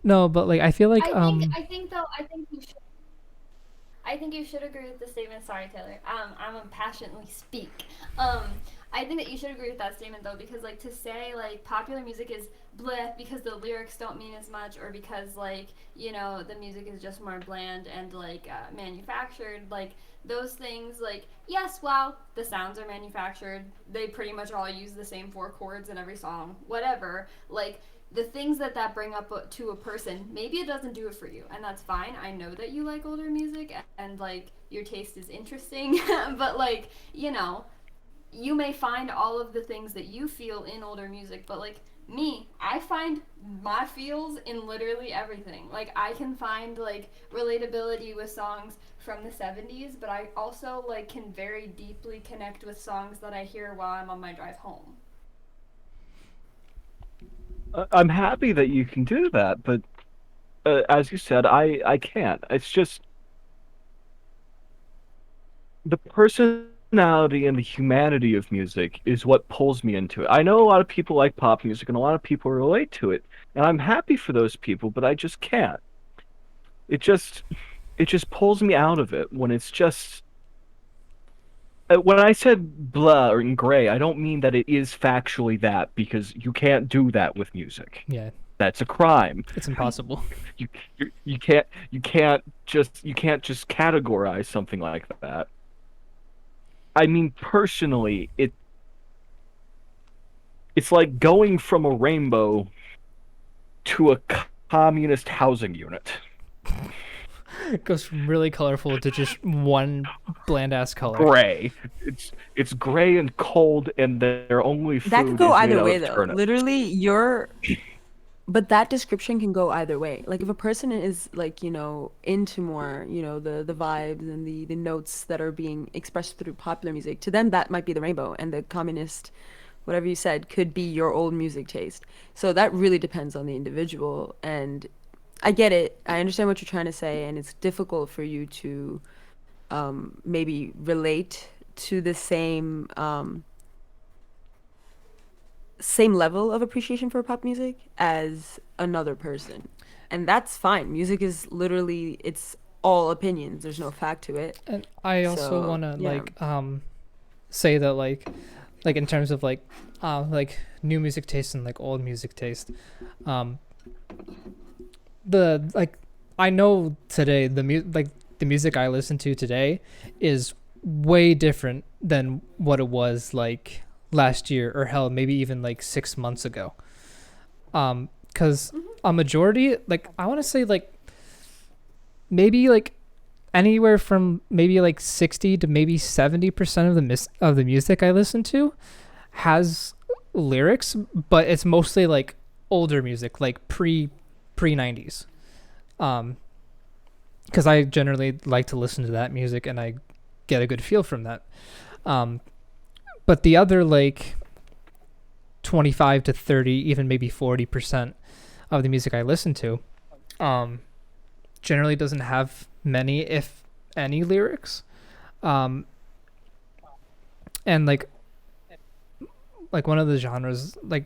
no, but like I feel like I think though, I think you should agree with the statement. Sorry, Taylor. I'm a passionately speak. Um, I think that you should agree with that statement though, because like to say like popular music is bleh because the lyrics don't mean as much, or because like the music is just more bland and like manufactured, like those things. Like yes, wow, the sounds are manufactured. They pretty much all use the same four chords in every song. Whatever. Like the things that bring up to a person, maybe it doesn't do it for you, and that's fine. I know that you like older music and like your taste is interesting, but like you may find all of the things that you feel in older music, but like me, I find my feels in literally everything. Like I can find like relatability with songs from the 70s, but I also like can very deeply connect with songs that I hear while I'm on my drive home. I'm happy that you can do that, but as you said, I can't. It's just the personality and the humanity of music is what pulls me into it. I know a lot of people like pop music and a lot of people relate to it, and I'm happy for those people, but I just can't. It just it just pulls me out of it when it's just when I said blah or in gray, I don't mean that it is factually that because you can't do that with music. yeah, That's a crime. it's impossible. You you can't just categorize something like that. I mean personally, it's like going from a rainbow to a communist housing unit. It goes from really colorful to just one bland ass color. Gray. It's gray and cold, and their only That could food go is made either out way of though. turnips. Literally, but that description can go either way. Like if a person is like, into more, the vibes and the notes that are being expressed through popular music, to them that might be the rainbow, and the communist whatever you said could be your old music taste. So that really depends on the individual, and I get it. I understand what you're trying to say, and it's difficult for you to maybe relate to the same level of appreciation for pop music as another person. And that's fine. Music is literally, it's all opinions. There's no fact to it. And I also So, want to yeah. say that like in terms of like new music taste and like old music taste, um the like I know today the music I listen to today is way different than what it was like last year, or hell maybe even like 6 months ago. Because a majority, like I want to say like maybe like anywhere from maybe like 60 to maybe 70% of the music I listen to has lyrics, but it's mostly like older music, like pre 90s. Because I generally like to listen to that music and I get a good feel from that. But the other like 25 to 30, even maybe 40% of the music I listen to, generally doesn't have many, if any, lyrics. Um, and like one of the genres like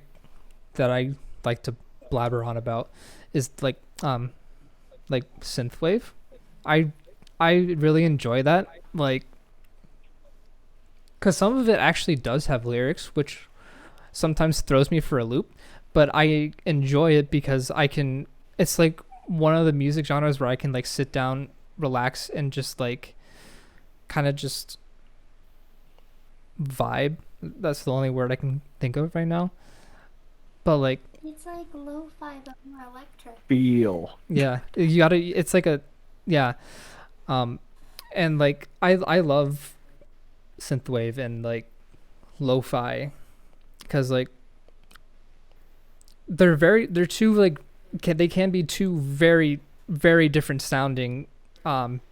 that I like to blabber on about is like synthwave. I I really enjoy that, like, because some of it actually does have lyrics, which sometimes throws me for a loop, but I enjoy it because I can. It's like one of the music genres where I can like sit down, relax, and just like kind of just vibe. That's the only word I can think of right now. But like, It's like lo-fi but more electric. Feel. yeah, you gotta. It's like a, yeah, um, and like I love synthwave and like lo-fi because like they're two like they can be two very very different sounding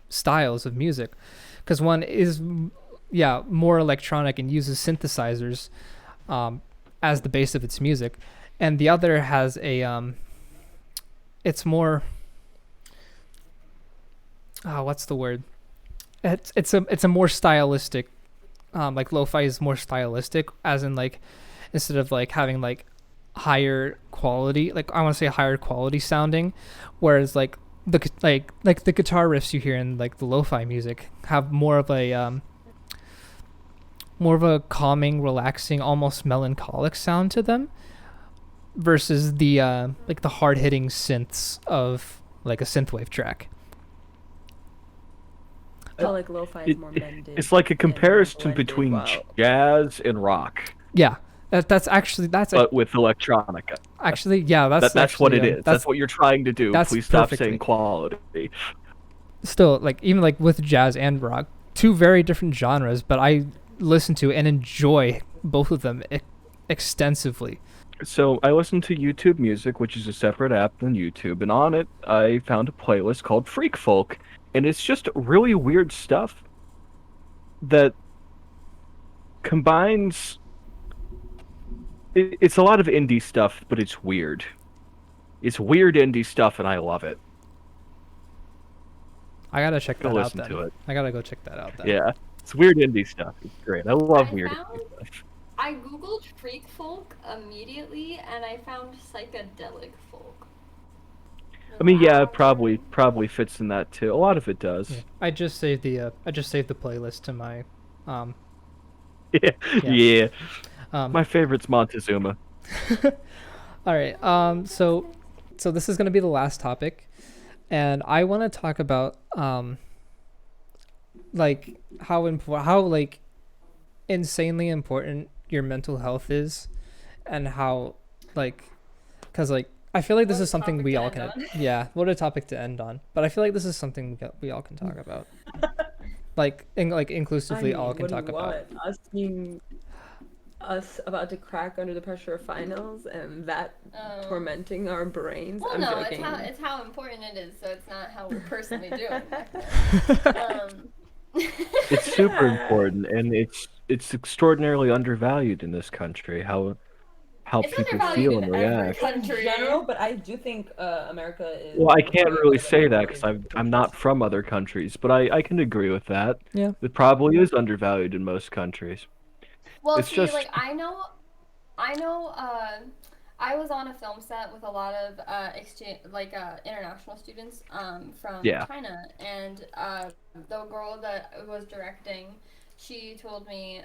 styles of music, because one is yeah more electronic and uses synthesizers as the base of its music, and the other has a it's more what's the word, it's a more stylistic, like lo-fi is more stylistic, as in like instead of like having like higher quality, like I want to say higher quality sounding, whereas like like the guitar riffs you hear in like the lo-fi music have more of a calming, relaxing, almost melancholic sound to them, versus the like the hard-hitting synths of like a synthwave track. I feel like lo-fi is more mended It's like a and comparison blended between while jazz and rock, Yeah, that's actually but with electronica. actually yeah that's That's what actually it is. That's what you're trying to do. that's Please stop perfectly saying quality. still like even like with jazz and rock, two very different genres, but I listen to and enjoy both of them extensively. So I listen to YouTube Music, which is a separate app than YouTube, and on it I found a playlist called Freak Folk, and it's just really weird stuff that combines. It's a lot of indie stuff, but it's weird. It's weird indie stuff, and I love it. I gotta check Go that out listen then. to it. I gotta go check that out then. Yeah, it's weird indie stuff. It's great. I love I weird found indie stuff. I googled freak folk immediately and I found psychedelic folk. I mean, yeah, it Louder. probably fits in that too. A lot of it Yeah. does. I just saved the playlist to my um Yeah, yeah. yeah. Um My favorite's Montezuma. all right. So this is going to be the last topic, and I want to talk about like how like insanely important your mental health is, and how like cuz like I feel like this What a is something topic we to all end can on. yeah, what a topic to end on. But I feel like this is something we all can talk about. Like I inclusively all mean, can what do you talk about. want? Us about to crack under the pressure of finals and that Um, tormenting our brains. well, I'm no, joking. it's how important it is, so it's not how we're personally doing back then. It's super Yeah. important, and it's extraordinarily undervalued in this country. How It's people undervalued feel in and every react. In country. general, but I do think America is Well, I can't way really better than say that majority because of I'm not countries. from other countries, but I can agree with that. Yeah. It probably is undervalued in most countries. Well, It's see, just like I know. I was on a film set with a lot of exchange, like international students from yeah. China, and the girl that was directing, she told me,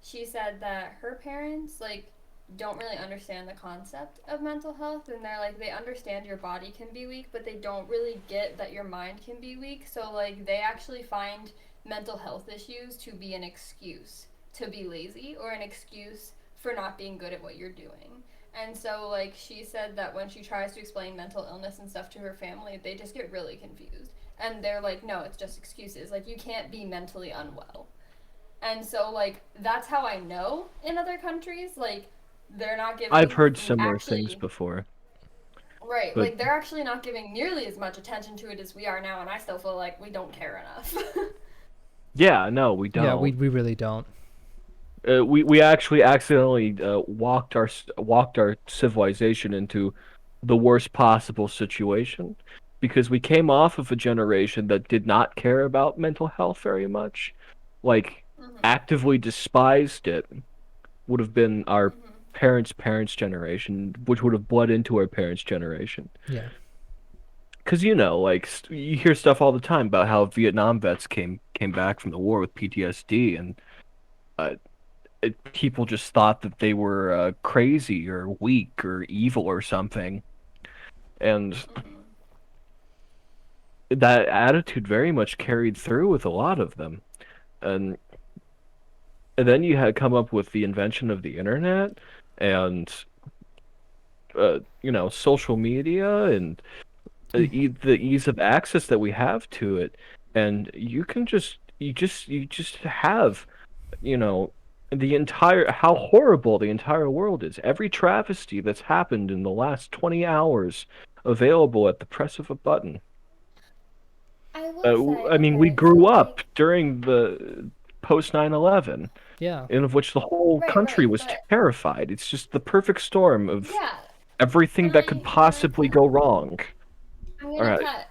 she said that her parents like don't really understand the concept of mental health, and they're like they understand your body can be weak, but they don't really get that your mind can be weak. So like they actually find mental health issues to be an excuse to be lazy or an excuse for not being good at what you're doing. And so, like, she said that when she tries to explain mental illness and stuff to her family, they just get really confused. And they're like, no, it's just excuses. Like, you can't be mentally unwell. And so, like, that's how I know in other countries, like, they're not I've giving heard similar things actually, before, right, but like, they're actually not giving nearly as much attention to it as we are now. And I still feel like we don't care enough. yeah, no, we Yeah, we don't. really don't. We actually accidentally walked our civilization into the worst possible situation because we came off of a generation that did not care about mental health very much, like Mm-hmm. actively despised it. Would have been our Mm-hmm. parents' generation, which would have bled into our parents' generation. Yeah. Because like you hear stuff all the time about how Vietnam vets came back from the war with PTSD, and uh, people just thought that they were crazy or weak or evil or something, and Mm-hmm. that attitude very much carried through with a lot of them. And and then you had come up with the invention of the internet and social media and the ease of access that we have to it, and you just have you know how horrible the entire world is. Every travesty that's happened in the last 20 hours available at the press of a button. I will say, I mean, we okay, so grew up like, during the post 9/11, Yeah. in of which the whole country right, was but terrified. It's just the perfect storm of yeah, everything can that could can I possibly cut? go wrong. I'm All gonna right. cut.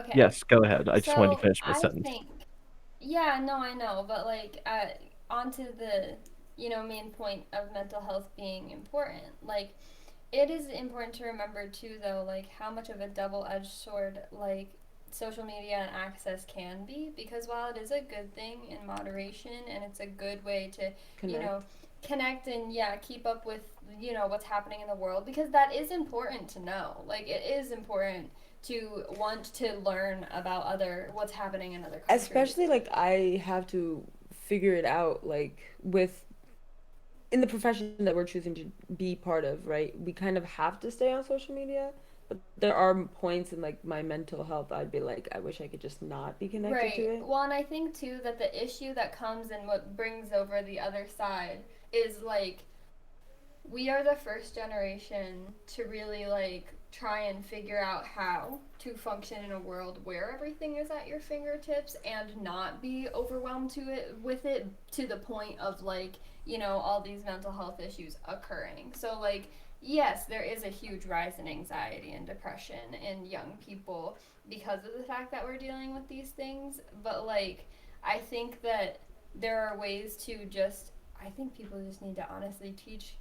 Okay, Yes, go ahead. I just wanted to so finish my I sentence. think, yeah, no, I know, but like, onto the, main point of mental health being important. Like, it is important to remember too, though, like how much of a double-edged sword like social media and access can be. Because while it is a good thing in moderation and it's a good way to, you know, Connect. connect and yeah, keep up with what's happening in the world, because that is important to know. Like it is important to want to learn about other what's happening in other countries. Especially like I have to figure it out like with in the profession that we're choosing to be part of, right? We kind of have to stay on social media, but there are points in like my mental health I'd be like, I wish I could just not be connected to Right. it. Well, and I think too that the issue that comes and what brings over the other side is like we are the first generation to really like try and figure out how to function in a world where everything is at your fingertips and not be overwhelmed to it with it to the point of like all these mental health issues occurring. So like yes, there is a huge rise in anxiety and depression in young people because of the fact that we're dealing with these things, but like I think that there are ways to just I think people just need to honestly teach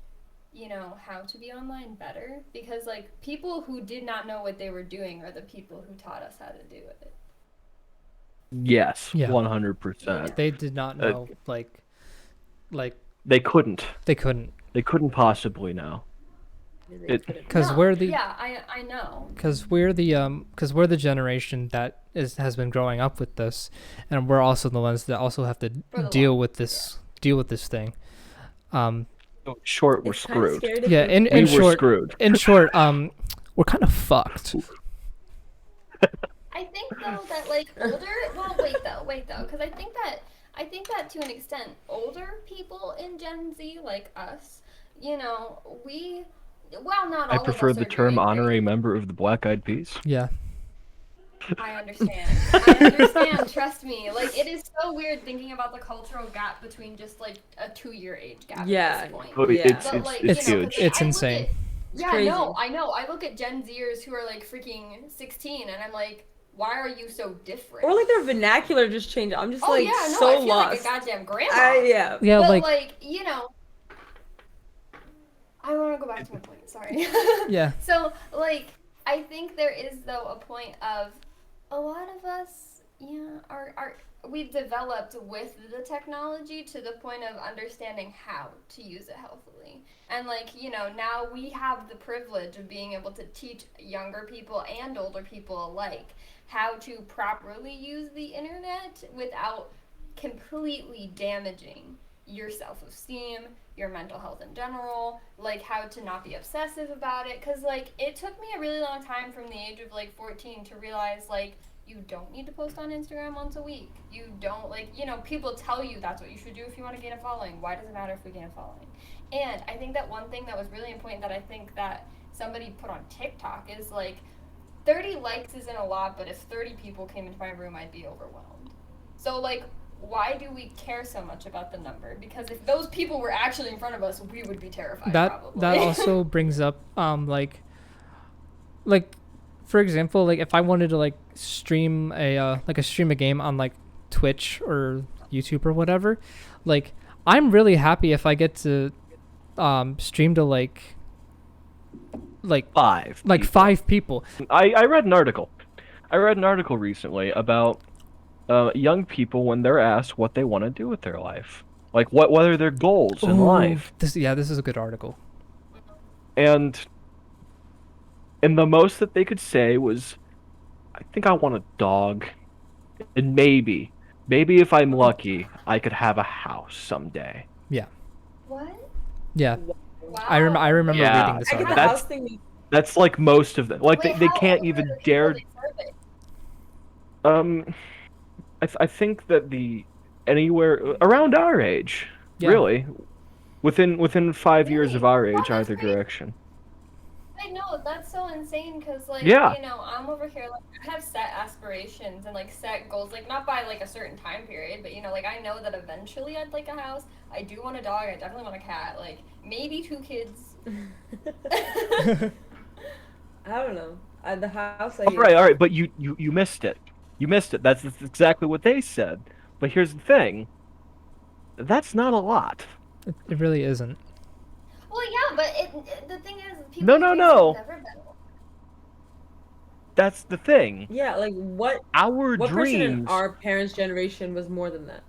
how to be online better, because like people who did not know what they were doing are the people who taught us how to do it. Yes, Yeah. 100%. They did not Uh, know like they couldn't. they couldn't They couldn't possibly know. They It couldn't. cuz No, we're the yeah, I know. cuz we're the generation that has been growing up with this, and we're also the ones that also have to For the deal long, with this thing. Um short, we're It's kind of screwed. scary to yeah, think. in We were short screwed. we're kind of fucked. I think though that like older. Well, wait though, because I think that to an extent, older people in Gen Z like us, we, well, not I all of prefer us the are term doing honorary great. member of the Black Eyed Peas. Yeah. I understand. I understand. Trust me. Like it is so weird thinking about the cultural gap between just like a 2-year age gap at Yeah, this point. Oh, yeah. But like it's because huge. It's I look insane. at It's yeah, crazy. no, I know. I look at Gen Zers who are like freaking 16, and I'm like, why are you so different? Or like their vernacular just changed. I'm just Oh like yeah, no, so I feel lost. like a goddamn grandma. Yeah. Yeah, But like like I want to go back to my point. Sorry. yeah. So like I think there is though a point of a lot of us, are we've developed with the technology to the point of understanding how to use it healthily. And like, now we have the privilege of being able to teach younger people and older people alike how to properly use the internet without completely damaging your self-esteem, your mental health in general, like how to not be obsessive about it. Because like it took me a really long time from the age of like 14 to realize like you don't need to post on Instagram once a week. You don't, like, people tell you that's what you should do if you want to gain a following. Why does it matter if we gain a following? And I think that one thing that was really important that I think that somebody put on TikTok is like 30 likes isn't a lot, but if 30 people came into my room, I'd be overwhelmed. So like why do we care so much about the number? Because if those people were actually in front of us, we would be terrified probably. That also brings up like for example, like if I wanted to like stream a game on like Twitch or YouTube or whatever, like I'm really happy if I get to stream to Five. like people. 5 people. I read an article. I read an article recently about young people when they're asked what they want to do with their life, like what are their goals in life, This is a good article. and the most that they could say was, I think I want a dog, and maybe if I'm lucky, I could have a house someday. Yeah. What? Yeah. Wow. I remember Yeah, reading this I get article. the That's- house thing. That's like most of them. Like Wait, they how can't old were even the people dare. they surveyed? I think that the anywhere around our age, Yeah. Really, within 5 years of Really? our Wow, age, that's either crazy. direction. I know, that's so insane because, like, Yeah. you know, I'm over here, like, I have set aspirations and, like, set goals, like, not by, like, a certain time period, but, you know, like, I know that eventually I'd like a house. I do want a dog. I definitely want a cat. Like, maybe 2 kids. I don't know. The house I All hear. right, but you missed it. You missed it. That's exactly what they said. But here's the thing. That's not a lot. It really isn't. Well, yeah, but the thing is, No, people's no, dreams have no. never been. That's the thing. Yeah, like what Our person in dreams, our parents' generation was more than that?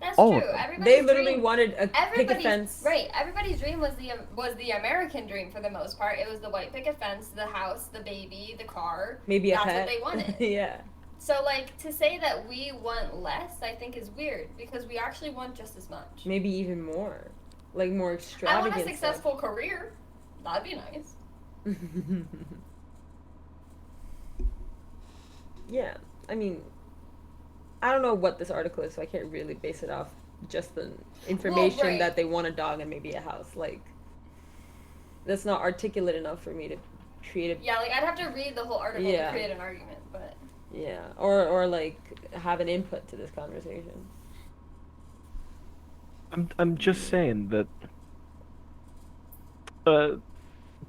That's all true. of them. Everybody's They literally dream, wanted a picket everybody's fence. right. Everybody's dream was the American dream for the most part. It was the white picket fence, the house, the baby, the car. Maybe a That's pet. what they wanted. Yeah. So, like, to say that we want less, I think is weird because we actually want just as much. Maybe even more. Like more I extravagant. want a successful career. That'd be nice. Stuff. Yeah. I mean, I don't know what this article is, so I can't really base it off just the information right. that they want a dog and maybe a house. Like, that's not articulate enough for me to create a Yeah, like I'd have to read the whole article Yeah. to create an argument, but yeah, or like have an input to this conversation. I'm just saying that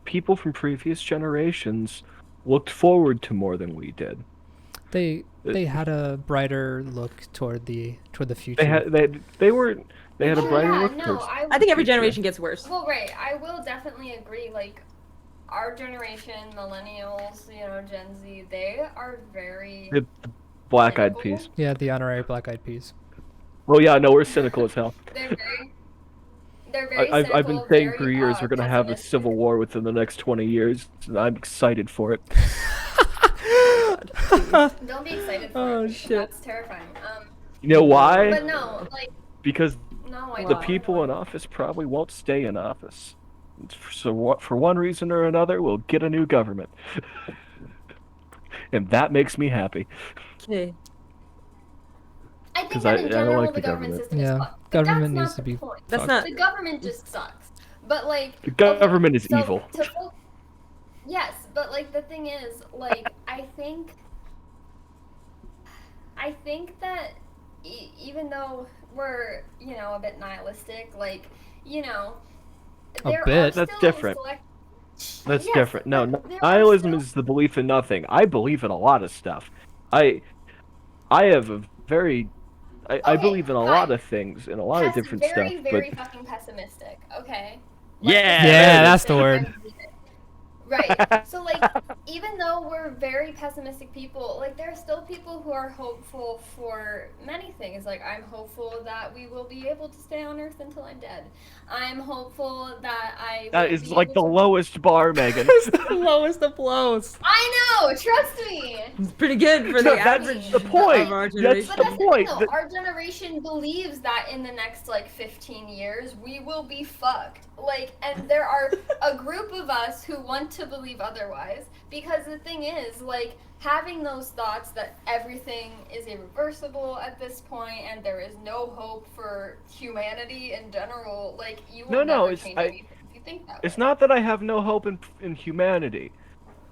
people from previous generations looked forward to more than we did. They had a brighter look toward the future. They had a brighter yeah, look no, towards. I think every Future. generation gets worse. Well, right. I will definitely agree. Like, our generation, millennials, you know, Gen Z, they are very. The black-eyed cynical. peas. Yeah, the honorary black-eyed peas. Well, yeah, no, we're cynical as hell. They're very. They're very I've been cynical, saying very, for years we're gonna have a pessimistic. civil war within the next 20 years, and I'm excited for it. Don't be excited for Oh, it. shit. That's terrifying. You know why? But no, like, Because no, I the don't. people in office probably won't stay in office. So what, for one reason or another, we'll get a new government. And that makes me happy. Okay. I think 'Cause that I in don't general like the the government government. system is Yeah, fucked. But government that's needs not to the be point. That's fucked. not- The government just sucks. But like The government is so evil. Yes, but like the thing is, like I think that even though we're, you know, a bit nihilistic, like, you know, A there bit? are That's still different. That's Yes, different. No, but there are nihilism still- is the belief in nothing. I believe in a lot of stuff. I have a very I Okay, believe in a fine. lot of things, in a lot of different very, stuff, very but fucking pessimistic. Okay. Yeah, Yeah, that's the I word. believe it. Right. So like, even though we're very pessimistic people, like there are still people who are hopeful for many things. Like I'm hopeful that we will be able to stay on Earth until I'm dead. I'm hopeful that that will is be like the able to- lowest bar, Megan. It's the lowest of lows. I know. Trust me. It's pretty good for No, the that's average the point. of our That's generation. But the that's point. the thing, though. Our generation believes that in the next like 15 years we will be fucked. Like, and there are a group of us who want to believe otherwise. Because the thing is, like, having those thoughts that everything is irreversible at this point and there is no hope for humanity in general, like you will never change anything if you think that It's way. not that I have no hope in humanity.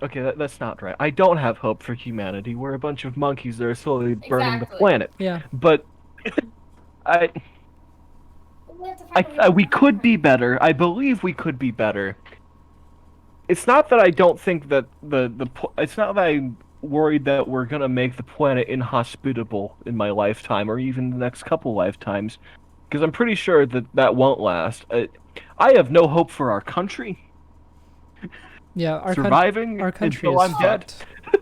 Okay, that's not right. I don't have hope for humanity. We're a bunch of monkeys that are slowly burning the Exactly. planet. Yeah. But I We have to find a we reason could why. be better. I believe we could be better. It's not that I don't think that it's not that I'm worried that we're gonna make the planet inhospitable in my lifetime or even the next couple lifetimes, because I'm pretty sure that won't last. I have no hope for our country Yeah, our surviving our country until is I'm dead, fucked.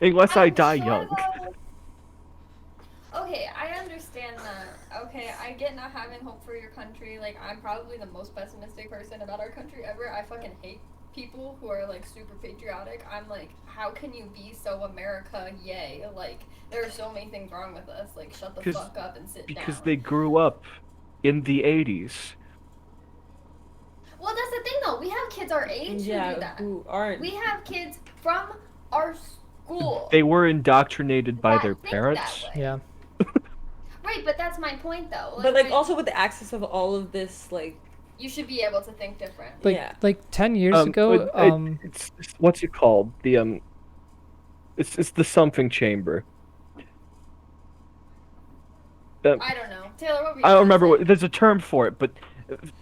unless I I'm die sure young. Okay, I understand that. Okay, I get not having hope for your country. Like, I'm probably the most pessimistic person about our country ever. I fucking hate people who are, like, super patriotic. I'm like, how can you be so America, yay? Like, there are so many things wrong with us. Like, shut the fuck up and sit Because down. they grew up in the 80s. Well, that's the thing, though. We have kids our age who do Yeah, that. who aren't. We have kids from our school. They were indoctrinated by that their think parents. that way. Yeah. Right, but that's my point though. But like my- also with the access of all of this, like you should be able to think different. Like yeah. like 10 years ago, it's what's it called? It's the something chamber. I don't know. Taylor, what were you I don't gonna remember say? what. There's a term for it, but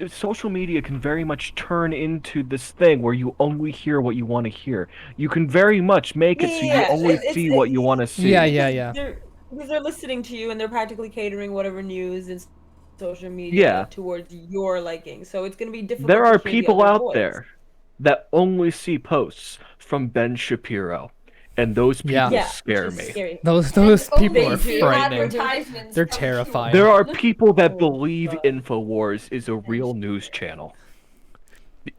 social media can very much turn into this thing where you only hear what you want to hear. You can very much make it so you only see what you want to see. Yeah, because they're listening to you and they're practically catering whatever news and social media Yeah. towards your liking. So it's gonna be difficult. There to are hear the people other out voice. there that only see posts from Ben Shapiro, and those people Yeah. scare which is me. scary. those And people only are see frightening. advertisements They're from terrifying. There are QAnon. people that Oh, believe God. InfoWars is a real news channel,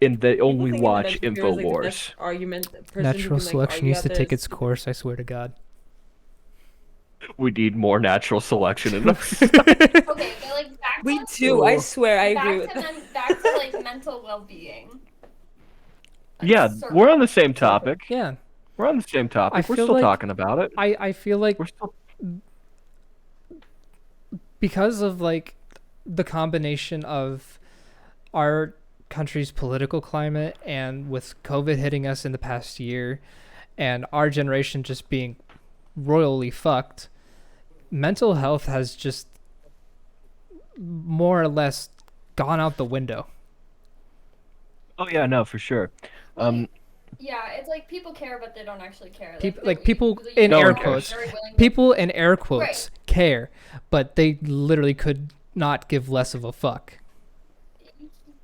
and they People only thinking that watch Ben Shapiro is, like, the InfoWars. best argument person Natural who can, like, selection argue needs out to there take is- its course, I swear to God. We need more natural selection in us. Okay, but like back We to do. I swear, I back agree to with that. back to like mental well-being. Yeah, Circle. we're on the same topic. Yeah. We're on the same topic. I We're feel still like- talking about it. I feel like We're still. because of like the combination of our country's political climate and with COVID hitting us in the past year and our generation just being royally fucked, mental health has just more or less gone out the window. Oh yeah, no, for sure. Yeah, it's like people care, but they don't actually care. People you in No air one cares. quotes, very willing to- people in air quotes care, but they literally could not give less of a fuck.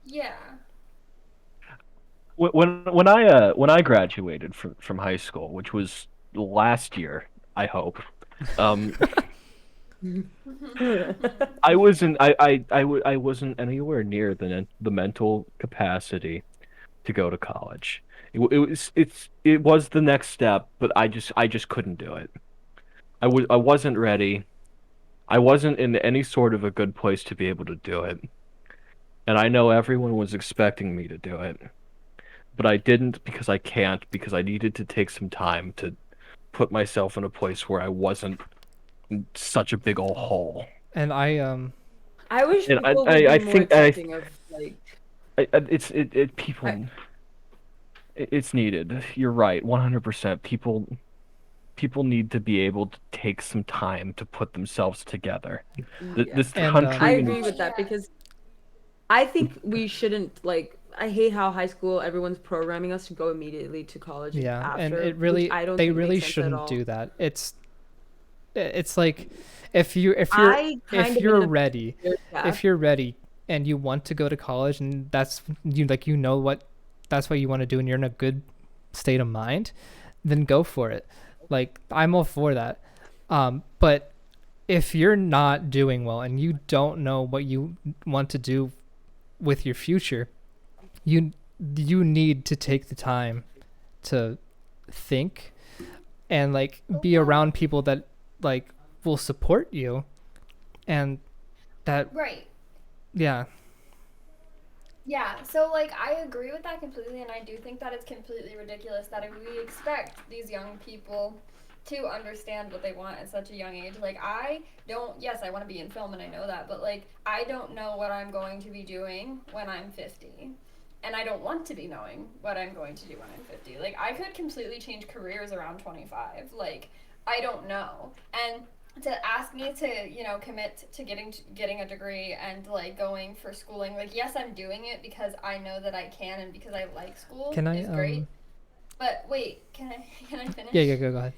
Yeah. When I graduated from high school, which was last year, I hope. I wasn't anywhere near the mental capacity to go to college. It was the next step, but I just couldn't do it. I wasn't ready. I wasn't in any sort of a good place to be able to do it. And I know everyone was expecting me to do it. But I didn't because I can't, because I needed to take some time to put myself in a place where I wasn't in such a big old hole. And I I wish And people would I be more think- accepting of like. People. It's needed. You're right, 100%. People need to be able to take some time to put themselves together. Yeah. This And, country. I and- agree with that Yeah. because I think we shouldn't like. I hate how high school everyone's programming us to go immediately to college. yeah, after, and it which really I don't they think really makes sense at shouldn't all. do that. It's like if you're I kind of ended up ready, with that. if you're ready and you want to go to college and that's you know what that's what you want to do and you're in a good state of mind, then go for it. Like I'm all for that. But if you're not doing well and you don't know what you want to do with your future, you need to take the time to think and like be around people that like will support you and that Right. yeah. Yeah, so like I agree with that completely, and I do think that it's completely ridiculous that if we expect these young people to understand what they want at such a young age. Like I don't, yes, I want to be in film and I know that, but like I don't know what I'm going to be doing when I'm 50. And I don't want to be knowing what I'm going to do when I'm 50. Like I could completely change careers around 25. Like I don't know. And to ask me to, you know, commit to getting a degree and like going for schooling, like yes, I'm doing it because I know that I can and because I like school. Can I is great. But wait, can I finish? Yeah, go ahead.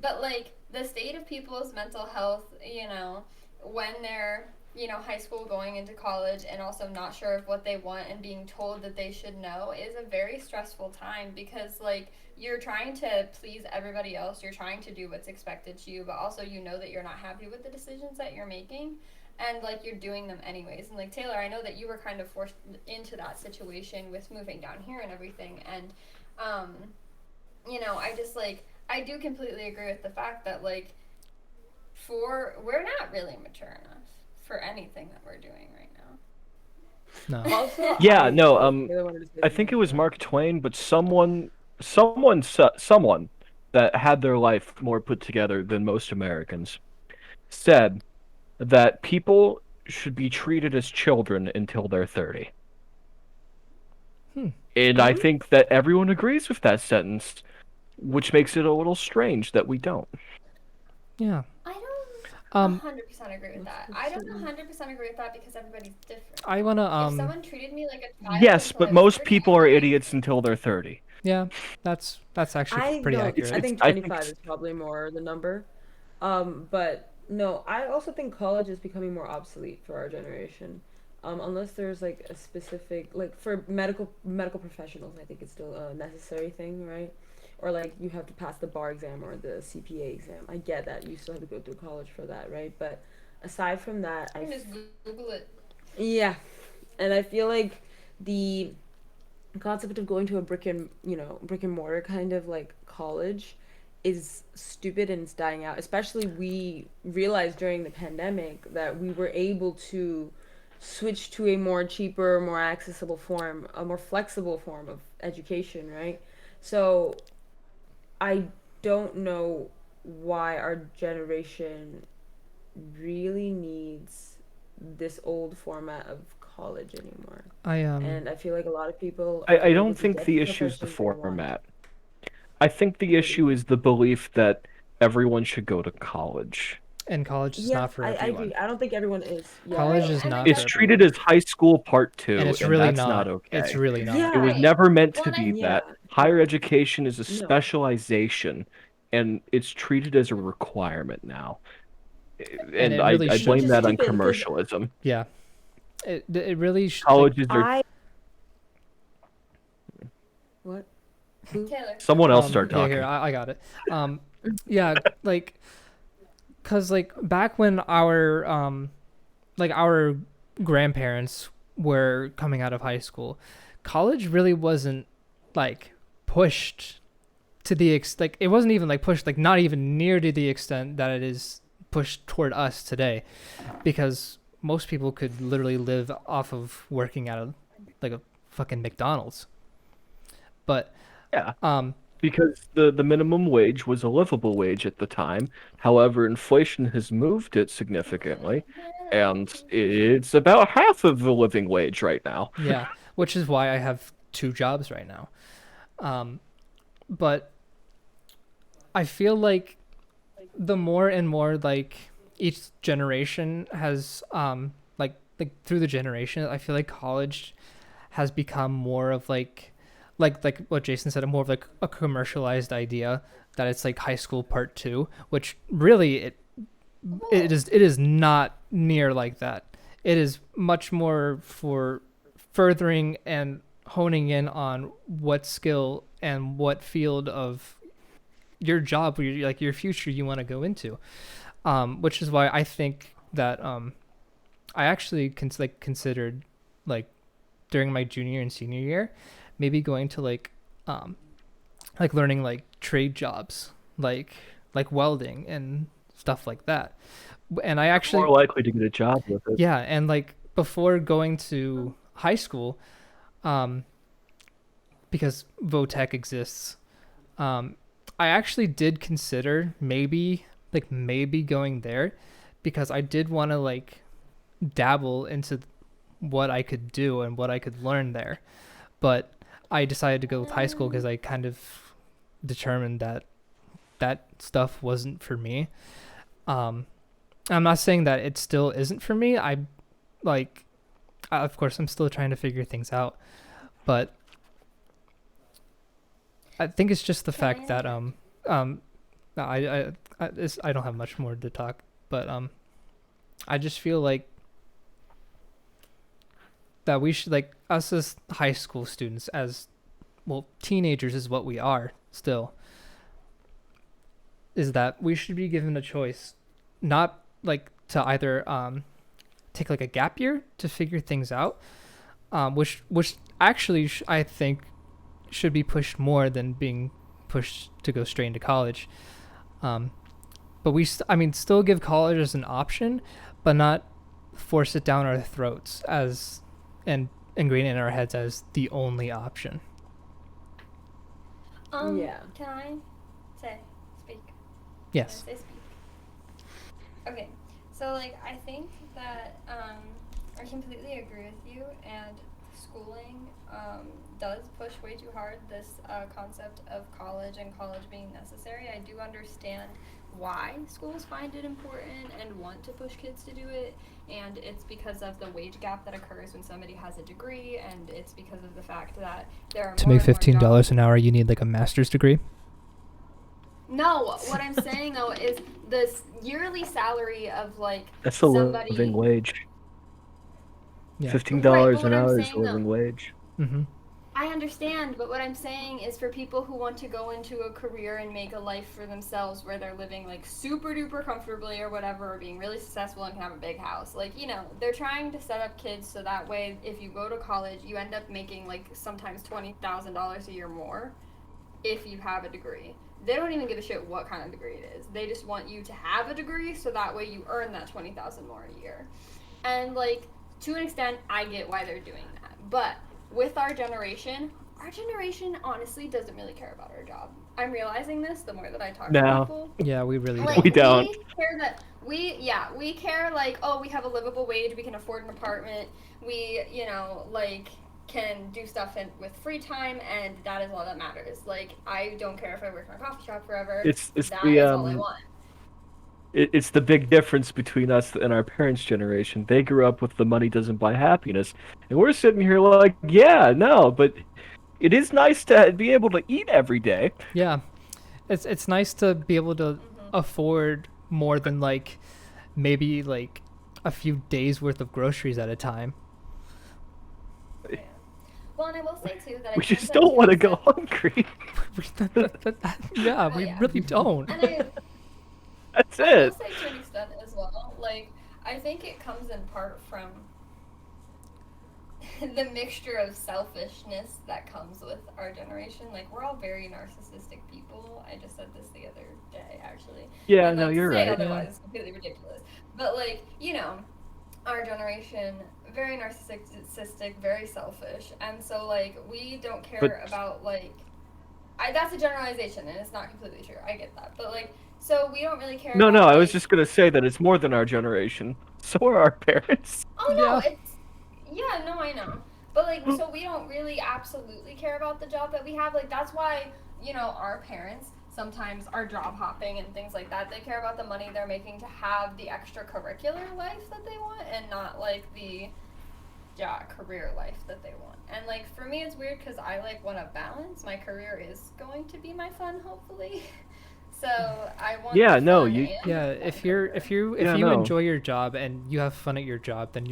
But like the state of people's mental health, you know, when they're, you know, high school going into college and also not sure of what they want and being told that they should know is a very stressful time because like you're trying to please everybody else, you're trying to do what's expected to you, but also you know that you're not happy with the decisions that you're making and like you're doing them anyways. And like Taylor, I know that you were kind of forced into that situation with moving down here and everything, and you know, I do completely agree with the fact that like we're not really mature enough for anything that we're doing right now. No. Also, Yeah, no, Taylor wanted to say I think it something. was Mark Twain, but someone that had their life more put together than most Americans said that people should be treated as children until they're 30. Hmm. And I think that everyone agrees with that sentence, which makes it a little strange that we don't. Yeah. I don't Um, 100% agree with that. I That's don't certain. 100% agree with that because everybody's different. I wanna If someone treated me like a child Yes, until but I was most 30, people I'm are not gonna idiots care. until they're 30. yeah, that's actually I pretty don't. It's I accurate. it's think I think 25 is probably more the number. But no, I also think college is becoming more obsolete for our generation. Unless there's like a specific, like for medical professionals, I think it's still a necessary thing, right? Or like you have to pass the bar exam or the CPA exam. I get that you still have to go through college for that, right? But aside from that, You can just Google it. yeah, and I feel like the concept of going to a brick and mortar kind of like college is stupid and it's dying out. Especially we realized during the pandemic that we were able to switch to a more cheaper, more accessible form, a more flexible form of education, right? So I don't know why our generation really needs this old format of college anymore. I And I feel like a lot of people are I able don't to think get the the issue is the professions they want. format. I think the What do you issue think? is the belief that everyone should go to college. and college is Yeah, not for I everyone. agree. I don't think everyone is. Yeah, College Right, is no. and like not for It's that's treated everyone, as high school part and 2, it's and really that's not not. It's okay. really not. It was Yeah, right. never meant Well, to and I be that. yeah, Higher education is a no. specialization, and it's treated as a requirement now. And And it I, really I Which blame shouldn't is that be. on stupid because commercialism. Yeah, it really like Colleges are. I. What? Who? Taylor. Someone else start yeah, here talking. I got it. Yeah, like cuz like back when our grandparents were coming out of high school, college really wasn't like pushed to the like it wasn't even like pushed like not even near to the extent that it is pushed toward us today, because most people could literally live off of working at a like a fucking McDonald's. But Yeah. um Because the minimum wage was a livable wage at the time. However, inflation has moved it significantly, and it's about half of the living wage right now. yeah, which is why I have two jobs right now. Um but I feel like the more and more like each generation has like through the generation, I feel like college has become more of like what Jason said, more of like a commercialized idea, that it's like high school part 2, which really Well, it is not near like that. It is much more for furthering and honing in on what skill and what field of your job, like your future, you want to go into. Which is why I think that I actually considered like during my junior and senior year, maybe going to like learning like trade jobs, like welding and stuff like that. And I More actually, likely to get a job with it. yeah, and like before going to high school, um, because Votech exists, um, I actually did consider maybe going there, because I did want to like dabble into what I could do and what I could learn there. But I decided to go with high school because I kind of determined that that stuff wasn't for me. Um, I'm not saying that it still isn't for me. Like, of course, I'm still trying to figure things out, but I think it's just the can fact that I? um I don't have much more to talk, but I just feel like that we should, like, us as high school students, as well teenagers is what we are still, is that we should be given a choice, not like to either take like a gap year to figure things out, which actually I think should be pushed more than being pushed to go straight into college. Um, but I mean, still give college as an option, but not force it down our throats as and ingrain it in our heads as the only option. Yeah. Can I say speak? Can I Yes. say speak? Okay. So, like, I think that I completely agree with you, and schooling does push way too hard this concept of college and college being necessary. I do understand why schools find it important and want to push kids to do it, and it's because of the wage gap that occurs when somebody has a degree, and it's because of the fact that there are To more make and more $15 jobs. an hour, you need like a master's degree. No, what I'm saying though is this yearly salary of like That's a living somebody. wage. Yeah. Fifteen Right, but dollars what an I'm hour is a saying though, living wage. Mm-hmm. I understand, but what I'm saying is for people who want to go into a career and make a life for themselves where they're living like super duper comfortably or whatever, or being really successful and can have a big house. Like, they're trying to set up kids so that way if you go to college, you end up making like sometimes $20,000 a year more if you have a degree. They don't even give a shit what kind of degree it is. They just want you to have a degree so that way you earn that 20,000 more a year. And like to an extent, I get why they're doing that. But with our generation honestly doesn't really care about our job. I'm realizing this the more that I talk to No, people. Yeah, we really Like we don't. don't. we care that we care like, oh, we have a livable wage, we can afford an apartment, we like can do stuff with free time, and that is all that matters. Like I don't care if I work in a coffee shop forever. It's That the is all I want. it's the big difference between us and our parents' generation. They grew up with the money doesn't buy happiness, and we're sitting here like, yeah, no, but it is nice to be able to eat every day. Yeah, it's nice to be able to Mm-hmm. afford more than like maybe like a few days worth of groceries at a time. Yeah. Well, and I will say too that I We think just that don't to an want to go extent. hungry. Yeah, Well, we yeah. really don't. And That's I will it. say to an extent as well. Like I think it comes in part from the mixture of selfishness that comes with our generation. Like we're all very narcissistic people. I just said this the other day actually. Yeah, And no, like to you're say right. Yeah. otherwise is completely ridiculous. But like, our generation very narcissistic, very selfish. And so like we don't But care about like that's a generalization and it's not completely true. I get that. But like so we don't really care no, no, about I was like just gonna say that it's more than our generation. So are our parents. oh no, Yeah. it's yeah, no, I know. But like so we don't really absolutely care about the job that we have. Like that's why, our parents sometimes are job hopping and things like that. They care about the money they're making to have the extracurricular life that they want and not like the career life that they want. And like for me it's weird cuz I like want to balance. My career is going to be my fun hopefully. So I want the Yeah, no, fun you. and Yeah, the fun career. if Yeah, you no. enjoy your job and you have fun at your job, then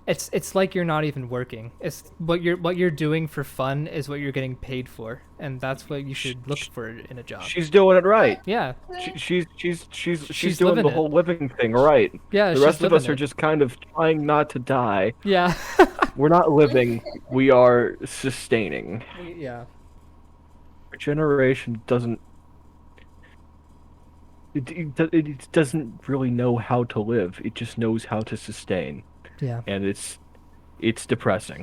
it's like you're not even working. It's what you're doing for fun is what you're getting paid for, and that's what you Sh- should look sh- for in a job. she's doing it right. But Yeah, She's she's doing living the it. whole living thing right. Yeah, The she's rest of living us are it. just kind of trying not to die. Yeah. We're not living, we are sustaining. Yeah. Our generation doesn't it doesn't really know how to live. It just knows how to sustain. Yeah. And it's depressing.